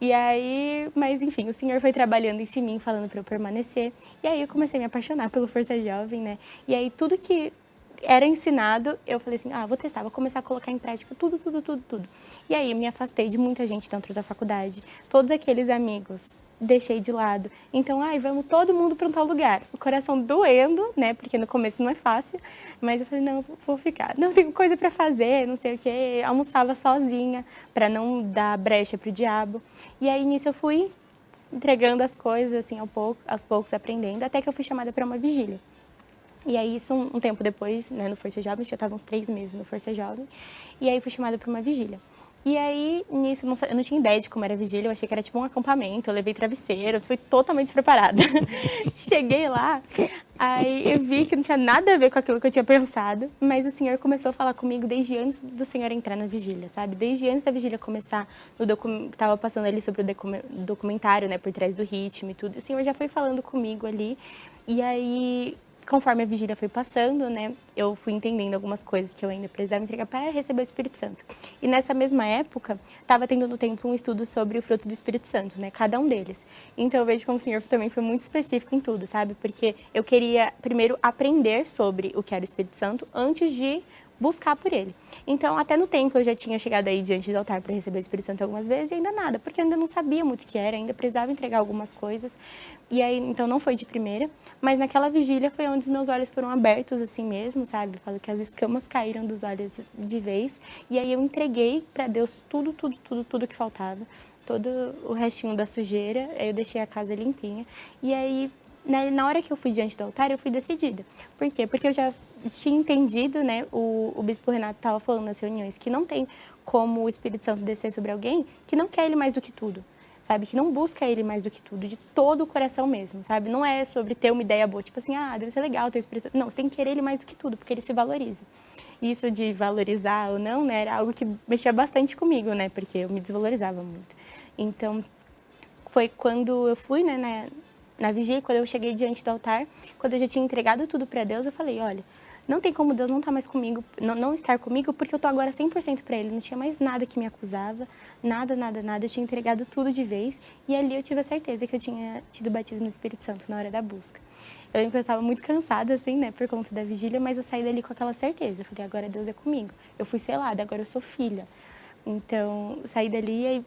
E aí, mas enfim, o Senhor foi trabalhando em mim, falando para eu permanecer. E aí eu comecei a me apaixonar pelo Força Jovem, né? E aí tudo que era ensinado, eu falei assim, vou testar, vou começar a colocar em prática tudo. E aí eu me afastei de muita gente dentro da faculdade, todos aqueles amigos deixei de lado. Então, vamos todo mundo para um tal lugar. O coração doendo, né? Porque no começo não é fácil. Mas eu falei, não, vou ficar. Não, tenho coisa para fazer, não sei o quê. Almoçava sozinha para não dar brecha pro diabo. E aí, nisso, eu fui entregando as coisas, assim, aos poucos, aprendendo. Até que eu fui chamada para uma vigília. E aí, isso um tempo depois, né, no Força Jovem, eu estava uns 3 meses no Força Jovem. E aí, fui chamada para uma vigília. E aí, nisso, eu não tinha ideia de como era a vigília, eu achei que era tipo um acampamento, eu levei travesseiro, eu fui totalmente despreparada. Cheguei lá, aí eu vi que não tinha nada a ver com aquilo que eu tinha pensado, mas o Senhor começou a falar comigo desde antes do Senhor entrar na vigília, sabe? Desde antes da vigília começar, estava passando ali sobre o documentário, né, por trás do ritmo e tudo, o Senhor já foi falando comigo ali, e aí... Conforme a vigília foi passando, né, eu fui entendendo algumas coisas que eu ainda precisava entregar para receber o Espírito Santo. E nessa mesma época, estava tendo no templo um estudo sobre o fruto do Espírito Santo, né, cada um deles. Então eu vejo como o Senhor também foi muito específico em tudo, sabe? Porque eu queria primeiro aprender sobre o que era o Espírito Santo antes de buscar por ele. Então, até no templo eu já tinha chegado aí diante do altar para receber o Espírito Santo algumas vezes e ainda nada, porque eu ainda não sabia muito o que era, ainda precisava entregar algumas coisas. E aí, então não foi de primeira, mas naquela vigília foi onde os meus olhos foram abertos assim mesmo, sabe? Falo que as escamas caíram dos olhos de vez. E aí eu entreguei para Deus tudo que faltava, todo o restinho da sujeira. Aí eu deixei a casa limpinha. E aí na hora que eu fui diante do altar, eu fui decidida. Por quê? Porque eu já tinha entendido, né? O bispo Renato estava falando nas reuniões que não tem como o Espírito Santo descer sobre alguém que não quer ele mais do que tudo, sabe? Que não busca ele mais do que tudo, de todo o coração mesmo, sabe? Não é sobre ter uma ideia boa, tipo assim, deve ser legal ter o Espírito Santo. Não, você tem que querer ele mais do que tudo, porque ele se valoriza. Isso de valorizar ou não, né? Era algo que mexia bastante comigo, né? Porque eu me desvalorizava muito. Então, foi quando eu fui, né? Na vigília, quando eu cheguei diante do altar, quando eu já tinha entregado tudo para Deus, eu falei, olha, não tem como Deus não estar mais comigo, não estar comigo, porque eu tô agora 100% para Ele. Não tinha mais nada que me acusava, nada. Eu tinha entregado tudo de vez. E ali eu tive a certeza que eu tinha tido o batismo do Espírito Santo na hora da busca. Eu lembro que eu estava muito cansada, assim, né, por conta da vigília, mas eu saí dali com aquela certeza. Eu falei, agora Deus é comigo. Eu fui selada, agora eu sou filha. Então, saí dali e aí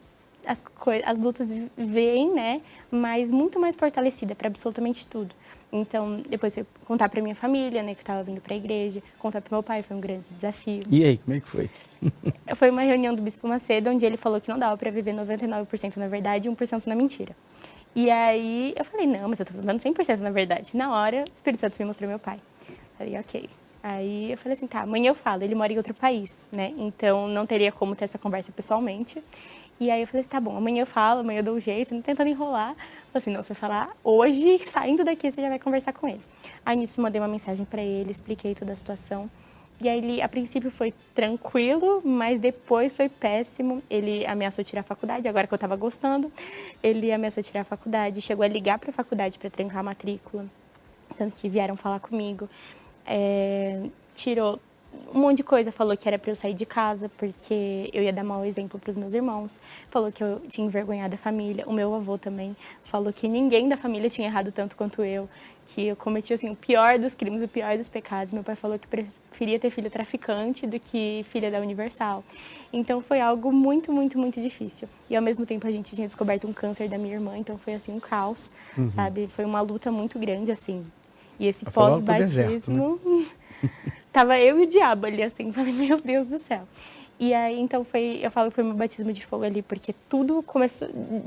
as lutas vêm, né, mas muito mais fortalecida para absolutamente tudo. Então, depois eu contar para minha família, né, que eu estava vindo para a igreja, contar para meu pai, foi um grande desafio. E aí, como é que foi? Foi uma reunião do Bispo Macedo, onde ele falou que não dava para viver 99% na verdade e 1% na mentira. E aí eu falei, não, mas eu tô vivendo 100% na verdade. Na hora, o Espírito Santo me mostrou meu pai. Falei, ok. Aí eu falei assim, tá, amanhã eu falo, ele mora em outro país, né, então não teria como ter essa conversa pessoalmente. E aí eu falei assim, tá bom, amanhã eu falo, amanhã eu dou um jeito, não tentando enrolar. Falei assim, não, você vai falar hoje, saindo daqui você já vai conversar com ele. Aí nisso mandei uma mensagem para ele, expliquei toda a situação. E aí ele, a princípio, foi tranquilo, mas depois foi péssimo. Ele ameaçou tirar a faculdade, agora que eu estava gostando. Ele ameaçou tirar a faculdade, chegou a ligar para a faculdade para trancar a matrícula. Tanto que vieram falar comigo. Tirou um monte de coisa, falou que era para eu sair de casa porque eu ia dar mau exemplo para os meus irmãos, falou que eu tinha envergonhado a família, o meu avô também falou que ninguém da família tinha errado tanto quanto eu, que eu cometi assim, o pior dos crimes, o pior dos pecados. Meu pai falou que preferia ter filho traficante do que filha da Universal. Então foi algo muito, muito, muito difícil. E ao mesmo tempo a gente tinha descoberto um câncer da minha irmã, então foi assim um caos, sabe? Foi uma luta muito grande assim. E esse pós-batismo, né? Tava eu e o diabo ali, assim, falei, meu Deus do céu. E aí, então, eu falo que foi meu batismo de fogo ali, porque tudo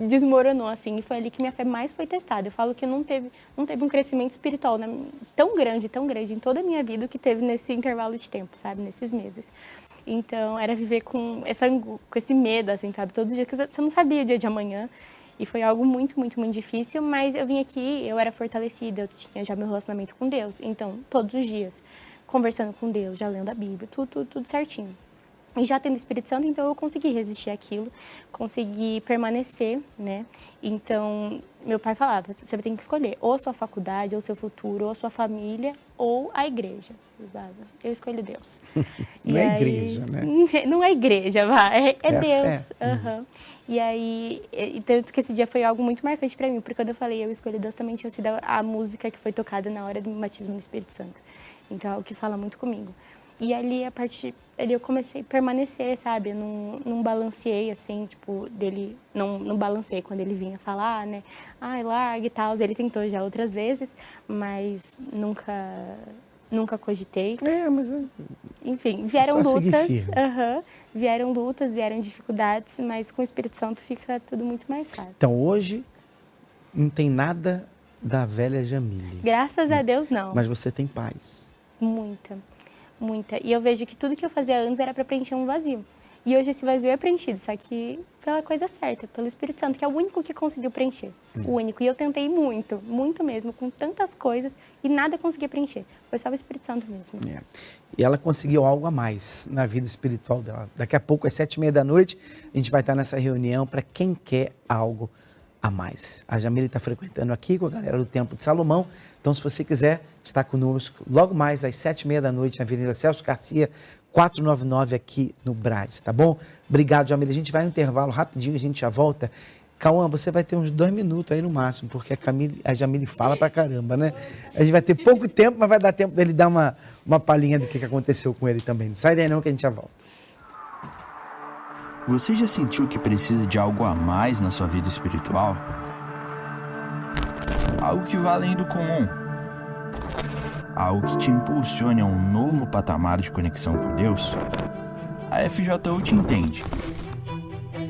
desmoronou, assim, e foi ali que minha fé mais foi testada. Eu falo que não teve um crescimento espiritual tão grande em toda a minha vida que teve nesse intervalo de tempo, sabe, nesses meses. Então, era viver com esse medo, assim, sabe, todos os dias, que você não sabia o dia de amanhã. E foi algo muito, muito, muito difícil, mas eu vim aqui, eu era fortalecida, eu tinha já meu relacionamento com Deus. Então, todos os dias, conversando com Deus, já lendo a Bíblia, tudo certinho. E já tendo o Espírito Santo, então eu consegui resistir àquilo, consegui permanecer, né? Então, meu pai falava, você tem que escolher ou sua faculdade, ou seu futuro, ou sua família, ou a igreja. Eu escolho Deus. Não é igreja, né? Não é igreja, é Deus. Fé. E aí, tanto que esse dia foi algo muito marcante para mim, porque quando eu falei eu escolho Deus, também tinha sido a música que foi tocada na hora do batismo do Espírito Santo. Então, é o que fala muito comigo. E ali, ali eu comecei a permanecer, sabe? Eu não balanceei, assim, tipo, dele... Não balancei quando ele vinha falar, né? Larga e tal. Ele tentou já outras vezes, mas nunca cogitei. Mas... Enfim, vieram lutas, vieram dificuldades, mas com o Espírito Santo fica tudo muito mais fácil. Então, hoje, não tem nada da velha Jamile. Graças a Deus, não. Mas você tem paz. Muita. E eu vejo que tudo que eu fazia antes era para preencher um vazio. E hoje esse vazio é preenchido, só que pela coisa certa, pelo Espírito Santo, que é o único que conseguiu preencher. O único. E eu tentei muito, muito mesmo, com tantas coisas, e nada conseguia preencher. Foi só o Espírito Santo mesmo. E ela conseguiu algo a mais na vida espiritual dela. Daqui a pouco, às 19h30, a gente vai estar nessa reunião para quem quer algo a mais. A Jamile está frequentando aqui com a galera do Templo de Salomão. Então, se você quiser estar conosco, logo mais às 19h30 na Avenida Celso Garcia, 499 aqui no Brás, tá bom? Obrigado, Jamile. A gente vai um intervalo rapidinho, a gente já volta. Cauã, você vai ter uns 2 minutos aí no máximo, porque a Jamile fala pra caramba, né? A gente vai ter pouco tempo, mas vai dar tempo dele dar uma palhinha do que aconteceu com ele também. Não sai daí não que a gente já volta. Você já sentiu que precisa de algo a mais na sua vida espiritual? Algo que vá além do comum. Algo que te impulsione a um novo patamar de conexão com Deus? A FJU te entende.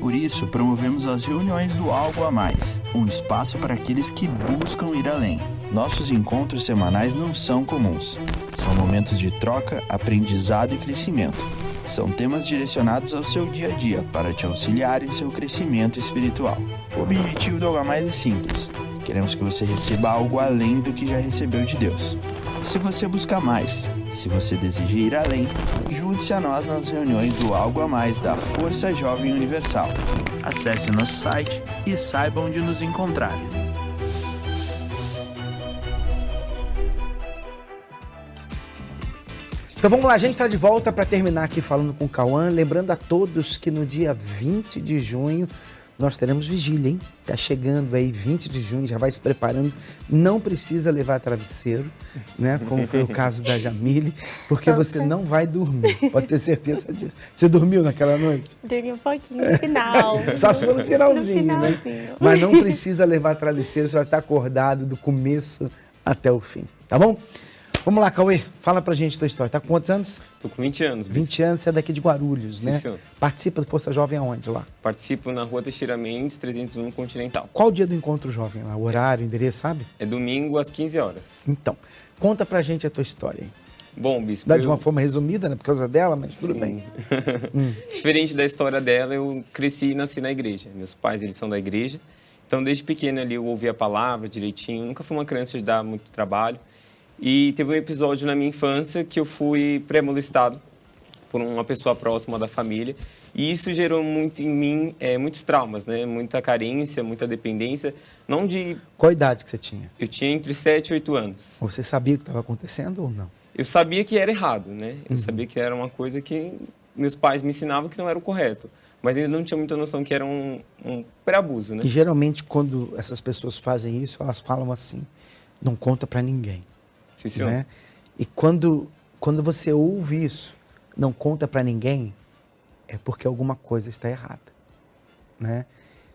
Por isso, promovemos as reuniões do Algo a Mais, um espaço para aqueles que buscam ir além. Nossos encontros semanais não são comuns. São momentos de troca, aprendizado e crescimento. São temas direcionados ao seu dia a dia para te auxiliar em seu crescimento espiritual. O objetivo do Algo a Mais é simples. Queremos que você receba algo além do que já recebeu de Deus. Se você busca mais, se você deseja ir além, junte-se a nós nas reuniões do Algo a Mais da Força Jovem Universal. Acesse nosso site e saiba onde nos encontrar. Então vamos lá, a gente está de volta para terminar aqui falando com o Cauã. Lembrando a todos que no dia 20 de junho nós teremos vigília, hein? Tá chegando aí 20 de junho, já vai se preparando. Não precisa levar travesseiro, né? Como foi o caso da Jamile, porque você não vai dormir, pode ter certeza disso. Você dormiu naquela noite? Dormi um pouquinho no final. Só se for no finalzinho, né? Mas não precisa levar travesseiro, você vai estar acordado do começo até o fim, tá bom? Vamos lá, Cauê, fala pra gente a tua história. Tá com quantos anos? Tô com 20 anos. 20 anos, você é daqui de Guarulhos, Sim, né? senhor. Participa do Força Jovem aonde lá? Participo na Rua Teixeira Mendes, 301 Continental. Qual o dia do encontro jovem lá? O horário, o endereço, sabe? É domingo às 15 horas. Então, conta pra gente a tua história aí. Bom, Bispo... Dá de uma forma resumida, né? Por causa dela, mas tudo bem. Diferente da história dela, eu cresci e nasci na igreja. Meus pais, eles são da igreja. Então, desde pequeno ali, eu ouvia a palavra direitinho. Nunca fui uma criança de dar muito trabalho. E teve um episódio na minha infância que eu fui pré-molestado por uma pessoa próxima da família. E isso gerou muito em mim muitos traumas, né? Muita carência, muita dependência. Não de... Qual a idade que você tinha? Eu tinha entre 7 e 8 anos. Você sabia o que estava acontecendo ou não? Eu sabia que era errado, né? Eu sabia que era uma coisa que meus pais me ensinavam que não era o correto. Mas ainda não tinha muita noção que era um pré-abuso, né? E geralmente, quando essas pessoas fazem isso, elas falam assim, não conta pra ninguém. Sim, né? E quando você ouve isso, não conta pra ninguém, é porque alguma coisa está errada, né?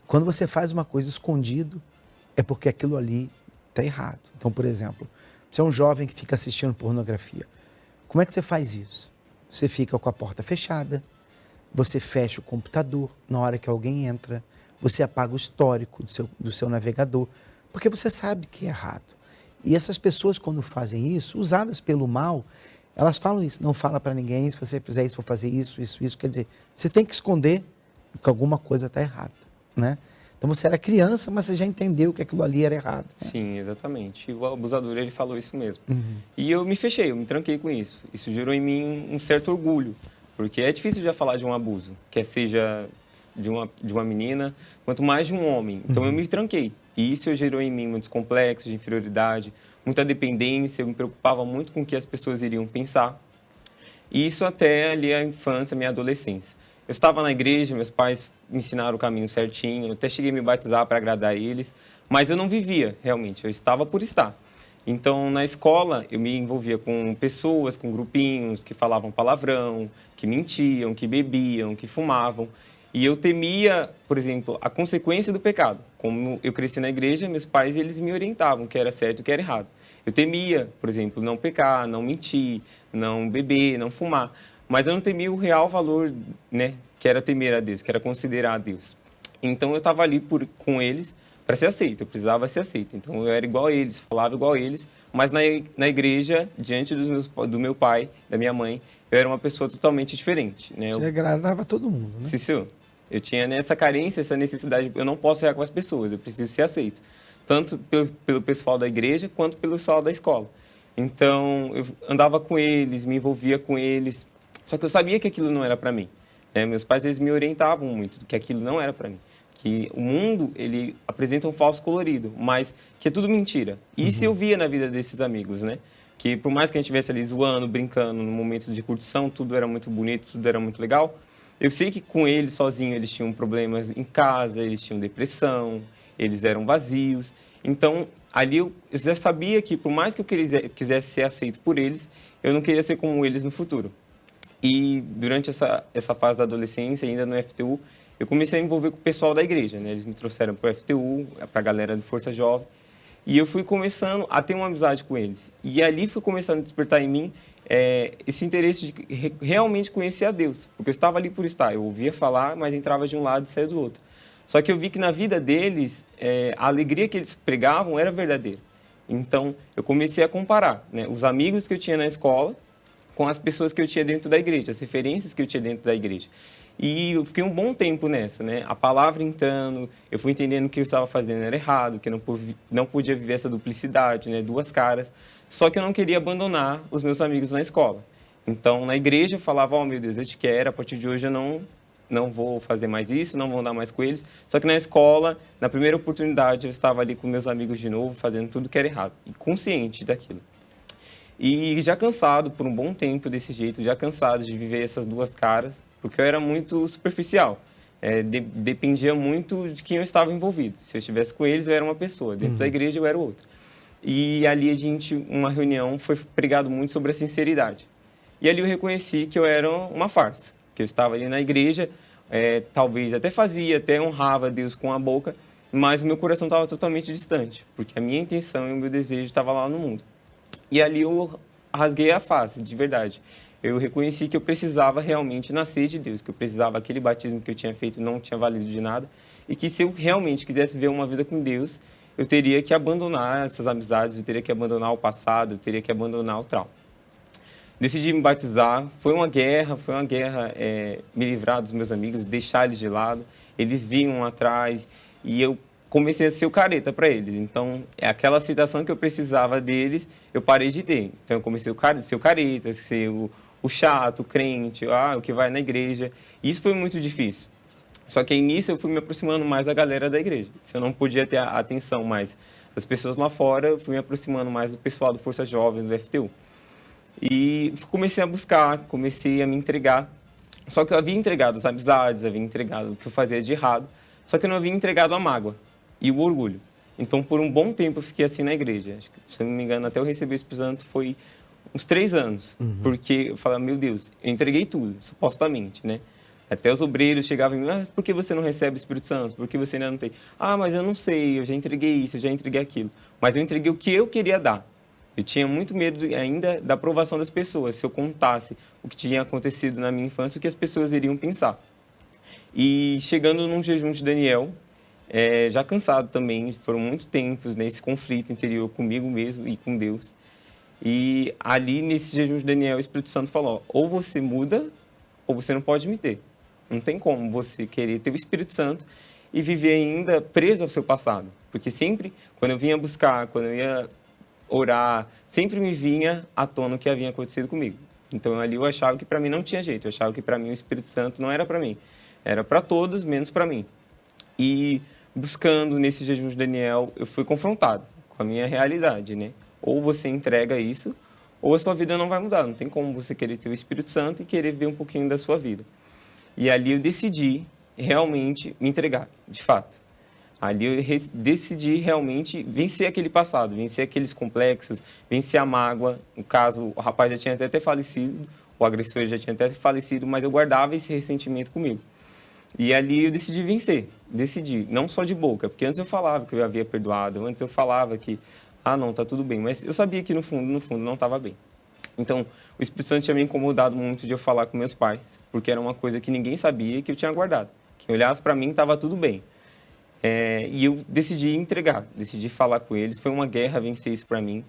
Quando você faz uma coisa escondido, é porque aquilo ali está errado. Então, por exemplo, você é um jovem que fica assistindo pornografia. Como é que você faz isso? Você fica com a porta fechada, você fecha o computador na hora que alguém entra, você apaga o histórico do seu navegador, porque você sabe que é errado. E essas pessoas, quando fazem isso, usadas pelo mal, elas falam isso. Não fala para ninguém, se você fizer isso, vou fazer isso. Quer dizer, você tem que esconder que alguma coisa está errada, né? Então você era criança, mas você já entendeu que aquilo ali era errado. Né? Sim, exatamente. E o abusador, ele falou isso mesmo. E eu me fechei, eu me tranquei com isso. Isso gerou em mim um certo orgulho, porque é difícil já falar de um abuso, quer seja de uma menina, quanto mais de um homem. Então eu me tranquei. E isso gerou em mim muitos complexos de inferioridade, muita dependência, eu me preocupava muito com o que as pessoas iriam pensar. E isso até ali a infância, a minha adolescência. Eu estava na igreja, meus pais me ensinaram o caminho certinho, eu até cheguei a me batizar para agradar eles, mas eu não vivia realmente, eu estava por estar. Então, na escola, eu me envolvia com pessoas, com grupinhos que falavam palavrão, que mentiam, que bebiam, que fumavam. E eu temia, por exemplo, a consequência do pecado. Como eu cresci na igreja, meus pais eles me orientavam o que era certo e o que era errado. Eu temia, por exemplo, não pecar, não mentir, não beber, não fumar. Mas eu não temia o real valor, né, que era temer a Deus, que era considerar a Deus. Então eu estava ali com eles para ser aceito, eu precisava ser aceito. Então eu era igual a eles, falava igual a eles, mas na igreja, diante do meu pai, da minha mãe, eu era uma pessoa totalmente diferente. Né? Você agradava todo mundo, né? Sim, senhor. Eu tinha essa carência, essa necessidade, eu não posso errar com as pessoas, eu preciso ser aceito. Tanto pelo pessoal da igreja, quanto pelo pessoal da escola. Então, eu andava com eles, me envolvia com eles, só que eu sabia que aquilo não era para mim. Né? Meus pais, eles me orientavam muito, que aquilo não era para mim. Que o mundo, ele apresenta um falso colorido, mas que é tudo mentira. E isso eu via na vida desses amigos, né? Que por mais que a gente estivesse ali zoando, brincando, no momento de curtição, tudo era muito bonito, tudo era muito legal, Eu sei que com eles, sozinhos, eles tinham problemas em casa, eles tinham depressão, eles eram vazios. Então, ali eu já sabia que, por mais que eu quisesse ser aceito por eles, eu não queria ser como eles no futuro. E durante essa fase da adolescência, ainda no FTU, eu comecei a envolver com o pessoal da igreja, né? Eles me trouxeram para o FTU, para a galera do Força Jovem, e eu fui começando a ter uma amizade com eles. E ali foi começando a despertar em mim esse interesse de realmente conhecer a Deus, porque eu estava ali por estar. Eu ouvia falar, mas entrava de um lado e saía do outro. Só que eu vi que na vida deles, a alegria que eles pregavam era verdadeira. Então, eu comecei a comparar, né, os amigos que eu tinha na escola com as pessoas que eu tinha dentro da igreja, as referências que eu tinha dentro da igreja. E eu fiquei um bom tempo nessa, né? A palavra entrando, eu fui entendendo que eu estava fazendo era errado, que eu não podia viver essa duplicidade, né? Duas caras. Só que eu não queria abandonar os meus amigos na escola. Então, na igreja, eu falava, oh, meu Deus, eu te quero, a partir de hoje eu não vou fazer mais isso, não vou andar mais com eles. Só que na escola, na primeira oportunidade, eu estava ali com meus amigos de novo, fazendo tudo que era errado, e consciente daquilo. E já cansado por um bom tempo desse jeito, já cansado de viver essas duas caras, porque eu era muito superficial. Dependia muito de quem eu estava envolvido. Se eu estivesse com eles, eu era uma pessoa. Dentro da igreja, eu era outra. E ali uma reunião, foi pregado muito sobre a sinceridade. E ali eu reconheci que eu era uma farsa, que eu estava ali na igreja, talvez até honrava Deus com a boca, mas o meu coração estava totalmente distante, porque a minha intenção e o meu desejo estavam lá no mundo. E ali eu rasguei a face, de verdade. Eu reconheci que eu precisava realmente nascer de Deus, que eu precisava, aquele batismo que eu tinha feito não tinha valido de nada, e que se eu realmente quisesse ver uma vida com Deus, eu teria que abandonar essas amizades, eu teria que abandonar o passado, eu teria que abandonar o trauma. Decidi me batizar, foi uma guerra me livrar dos meus amigos, deixar eles de lado, eles vinham atrás, e eu comecei a ser o careta para eles. Então, aquela aceitação que eu precisava deles, eu parei de ter. Então, eu comecei a ser o careta, ser o chato, o crente, o que vai na igreja. E isso foi muito difícil. Só que aí, nisso, eu fui me aproximando mais da galera da igreja. Se eu não podia ter a atenção mais das pessoas lá fora, eu fui me aproximando mais do pessoal do Força Jovem, do FTU. E comecei a buscar, comecei a me entregar. Só que eu havia entregado as amizades, havia entregado o que eu fazia de errado, só que eu não havia entregado a mágoa e o orgulho. Então, por um bom tempo, eu fiquei assim na igreja. Acho que, se eu não me engano, até eu receber o Espírito Santo foi uns 3 anos. Porque eu falava, meu Deus, eu entreguei tudo, supostamente, né? Até os obreiros chegavam em mim, por que você não recebe o Espírito Santo? Por que você ainda não tem? Mas eu não sei, eu já entreguei isso, eu já entreguei aquilo. Mas eu entreguei o que eu queria dar. Eu tinha muito medo ainda da aprovação das pessoas, se eu contasse o que tinha acontecido na minha infância, o que as pessoas iriam pensar. E chegando num jejum de Daniel, já cansado também, foram muitos tempos nesse conflito interior comigo mesmo e com Deus. E ali, nesse jejum de Daniel, o Espírito Santo falou, ou você muda, ou você não pode me ter. Não tem como você querer ter o Espírito Santo e viver ainda preso ao seu passado. Porque sempre, quando eu vinha buscar, quando eu ia orar, sempre me vinha à tona o que havia acontecido comigo. Então, ali eu achava que para mim não tinha jeito. Eu achava que para mim o Espírito Santo não era para mim. Era para todos, menos para mim. E buscando nesse jejum de Daniel, eu fui confrontado com a minha realidade, né? Ou você entrega isso, ou a sua vida não vai mudar. Não tem como você querer ter o Espírito Santo e querer ver um pouquinho da sua vida. E ali eu decidi realmente me entregar, de fato. Ali eu decidi realmente vencer aquele passado, vencer aqueles complexos, vencer a mágoa. No caso, o rapaz já tinha até falecido, o agressor já tinha até falecido, mas eu guardava esse ressentimento comigo. E ali eu decidi vencer, não só de boca, porque antes eu falava que eu havia perdoado, antes eu falava que, não, tá tudo bem, mas eu sabia que no fundo não estava bem. Então, o Espírito Santo tinha me incomodado muito de eu falar com meus pais, porque era uma coisa que ninguém sabia que eu tinha guardado. Quem olhasse para mim estava tudo bem. E eu decidi entregar, decidi falar com eles, foi uma guerra vencer isso para mim.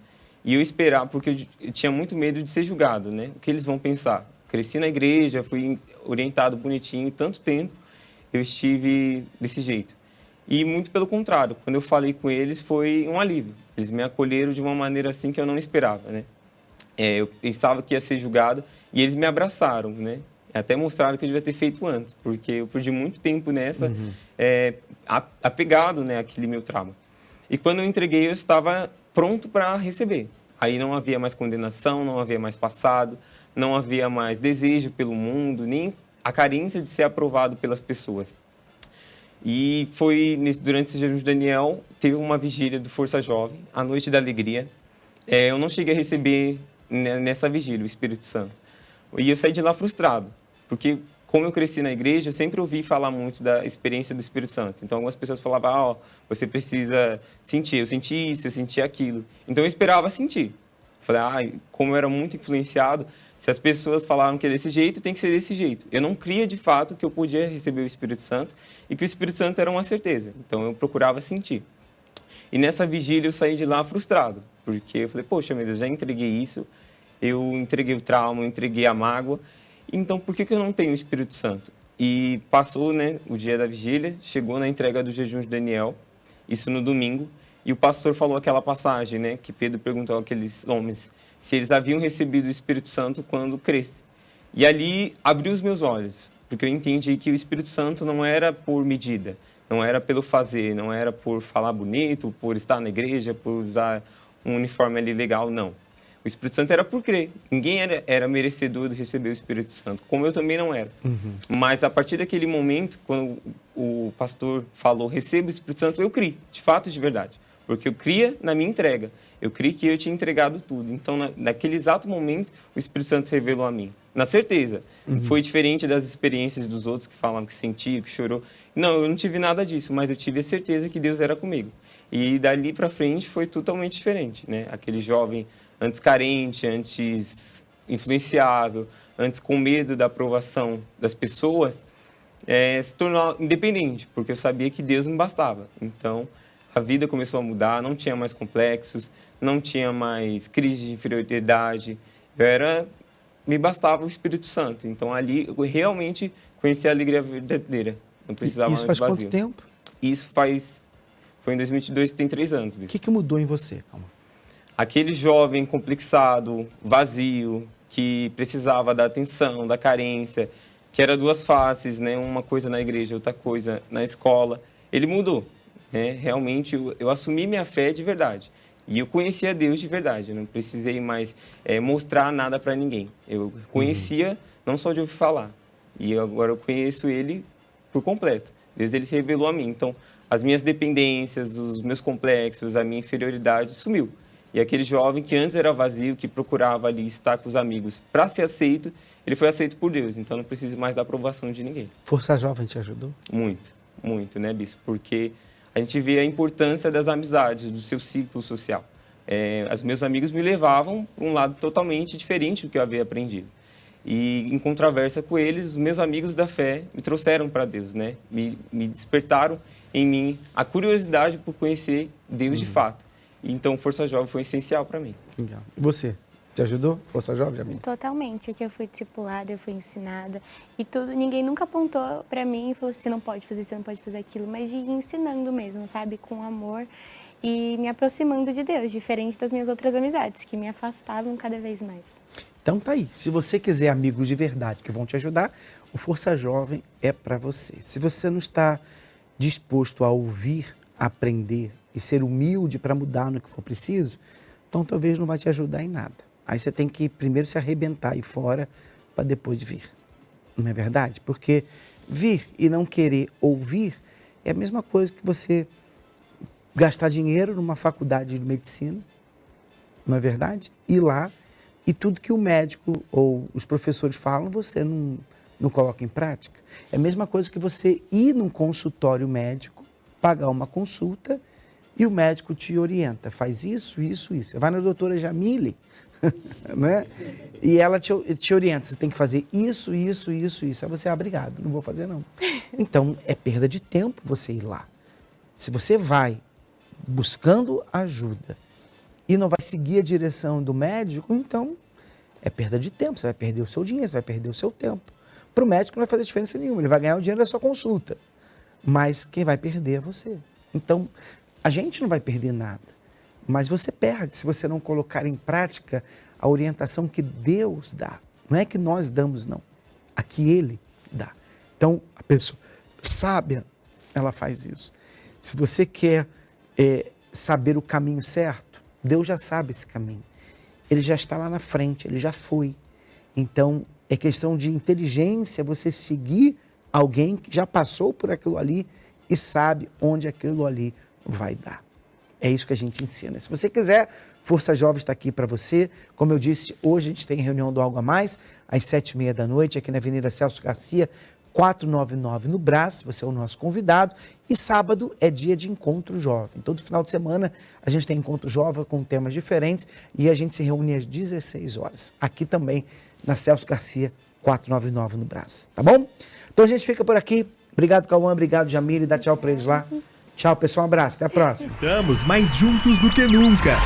E eu esperar, porque eu tinha muito medo de ser julgado, né? O que eles vão pensar? Cresci na igreja, fui orientado bonitinho, tanto tempo eu estive desse jeito. E muito pelo contrário, quando eu falei com eles foi um alívio. Eles me acolheram de uma maneira assim que eu não esperava, né? Eu pensava que ia ser julgado e eles me abraçaram, né? Até mostraram que eu devia ter feito antes, porque eu perdi muito tempo nessa, apegado, né, àquele meu trauma. E quando eu entreguei, eu estava pronto para receber. Aí não havia mais condenação, não havia mais passado, não havia mais desejo pelo mundo, nem a carência de ser aprovado pelas pessoas. E foi durante esse jejum de Daniel, teve uma vigília do Força Jovem, a Noite da Alegria. Eu não cheguei a receber nessa vigília o Espírito Santo. E eu saí de lá frustrado, porque como eu cresci na igreja, eu sempre ouvi falar muito da experiência do Espírito Santo. Então, algumas pessoas falavam, você precisa sentir. Eu senti isso, eu senti aquilo. Então, eu esperava sentir. Falei, como eu era muito influenciado, se as pessoas falavam que é desse jeito, tem que ser desse jeito. Eu não cria, de fato, que eu podia receber o Espírito Santo e que o Espírito Santo era uma certeza. Então, eu procurava sentir. E nessa vigília, eu saí de lá frustrado, porque eu falei, poxa, meu Deus, já entreguei isso, eu entreguei o trauma, eu entreguei a mágoa, então por que eu não tenho o Espírito Santo? E passou, né, o dia da vigília, chegou na entrega do jejum de Daniel, isso no domingo, e o pastor falou aquela passagem, né, que Pedro perguntou àqueles homens se eles haviam recebido o Espírito Santo quando cresce. E ali abriu os meus olhos, porque eu entendi que o Espírito Santo não era por medida, não era pelo fazer, não era por falar bonito, por estar na igreja, por usar um uniforme ali legal, não. O Espírito Santo era por crer. Ninguém era merecedor de receber o Espírito Santo, como eu também não era. Mas a partir daquele momento, quando o pastor falou, receba o Espírito Santo, eu criei, de fato, de verdade. Porque eu cria na minha entrega. Eu criei que eu tinha entregado tudo. Então, naquele exato momento, o Espírito Santo se revelou a mim. Na certeza. Foi diferente das experiências dos outros que falavam que sentiu, que chorou. Não, eu não tive nada disso, mas eu tive a certeza que Deus era comigo. E dali para frente foi totalmente diferente, né? Aquele jovem antes carente, antes influenciável, antes com medo da aprovação das pessoas, se tornou independente, porque eu sabia que Deus me bastava. Então, a vida começou a mudar, não tinha mais complexos, não tinha mais crise de inferioridade, me bastava o Espírito Santo. Então, ali eu realmente conheci a alegria verdadeira, não precisava mais vazio. Isso faz quanto tempo? Isso foi em 2022, tem 3 anos. O que mudou em você? Calma. Aquele jovem complexado, vazio, que precisava da atenção, da carência, que era 2 faces, né? Uma coisa na igreja, outra coisa na escola. Ele mudou. Né? Realmente, eu assumi minha fé de verdade. E eu conhecia Deus de verdade. Eu não precisei mais mostrar nada para ninguém. Eu conhecia, não só de ouvir falar. E agora eu conheço Ele por completo. Deus, Ele se revelou a mim. Então, as minhas dependências, os meus complexos, a minha inferioridade sumiu. E aquele jovem que antes era vazio, que procurava ali estar com os amigos para ser aceito, ele foi aceito por Deus. Então não preciso mais da aprovação de ninguém. Força Jovem te ajudou? Muito, muito, né, Bispo? Porque a gente vê a importância das amizades, do seu ciclo social. Os meus amigos me levavam para um lado totalmente diferente do que eu havia aprendido. E em controvérsia com eles, os meus amigos da fé me trouxeram para Deus, né? Me despertaram em mim a curiosidade por conhecer Deus de fato. Então, Força Jovem foi essencial para mim. Legal. E você? Te ajudou? Força Jovem, Jamile? Totalmente. Aqui eu fui discipulada, eu fui ensinada e tudo. Ninguém nunca apontou para mim e falou assim, você não pode fazer isso, você não pode fazer aquilo, mas de ir ensinando mesmo, sabe? Com amor e me aproximando de Deus, diferente das minhas outras amizades, que me afastavam cada vez mais. Então tá aí. Se você quiser amigos de verdade que vão te ajudar, o Força Jovem é para você. Se você não está disposto a ouvir, a aprender e ser humilde para mudar no que for preciso, então talvez não vai te ajudar em nada. Aí você tem que primeiro se arrebentar aí fora para depois vir. Não é verdade? Porque vir e não querer ouvir é a mesma coisa que você gastar dinheiro numa faculdade de medicina, não é verdade? Ir lá e tudo que o médico ou os professores falam, você não coloca em prática. É a mesma coisa que você ir num consultório médico, pagar uma consulta e o médico te orienta, faz isso, isso, isso. Você vai na doutora Jamile, né? E ela te orienta, você tem que fazer isso, isso, isso, isso. Aí você, obrigado, não vou fazer não. Então, é perda de tempo você ir lá. Se você vai buscando ajuda e não vai seguir a direção do médico, então é perda de tempo. Você vai perder o seu dinheiro, você vai perder o seu tempo. Para o médico não vai fazer diferença nenhuma, ele vai ganhar o dinheiro da sua consulta. Mas quem vai perder é você. Então, a gente não vai perder nada, mas você perde se você não colocar em prática a orientação que Deus dá. Não é que nós damos, não. A que Ele dá. Então, a pessoa sábia, ela faz isso. Se você quer saber o caminho certo, Deus já sabe esse caminho. Ele já está lá na frente, Ele já foi. Então, é questão de inteligência, você seguir alguém que já passou por aquilo ali e sabe onde aquilo ali vai dar. É isso que a gente ensina. Se você quiser, Força Jovem está aqui para você. Como eu disse, hoje a gente tem reunião do Algo a Mais, às 7h30 da noite, aqui na Avenida Celso Garcia, 499 no Brás. Você é o nosso convidado. E sábado é dia de encontro jovem. Todo final de semana a gente tem encontro jovem com temas diferentes e a gente se reúne às 16 horas. Aqui também na Celso Garcia, 499 no Brás. Tá bom? Então a gente fica por aqui. Obrigado, Cauã. Obrigado, Jamile. Dá tchau para eles lá. Tchau, pessoal. Um abraço. Até a próxima. Estamos mais juntos do que nunca.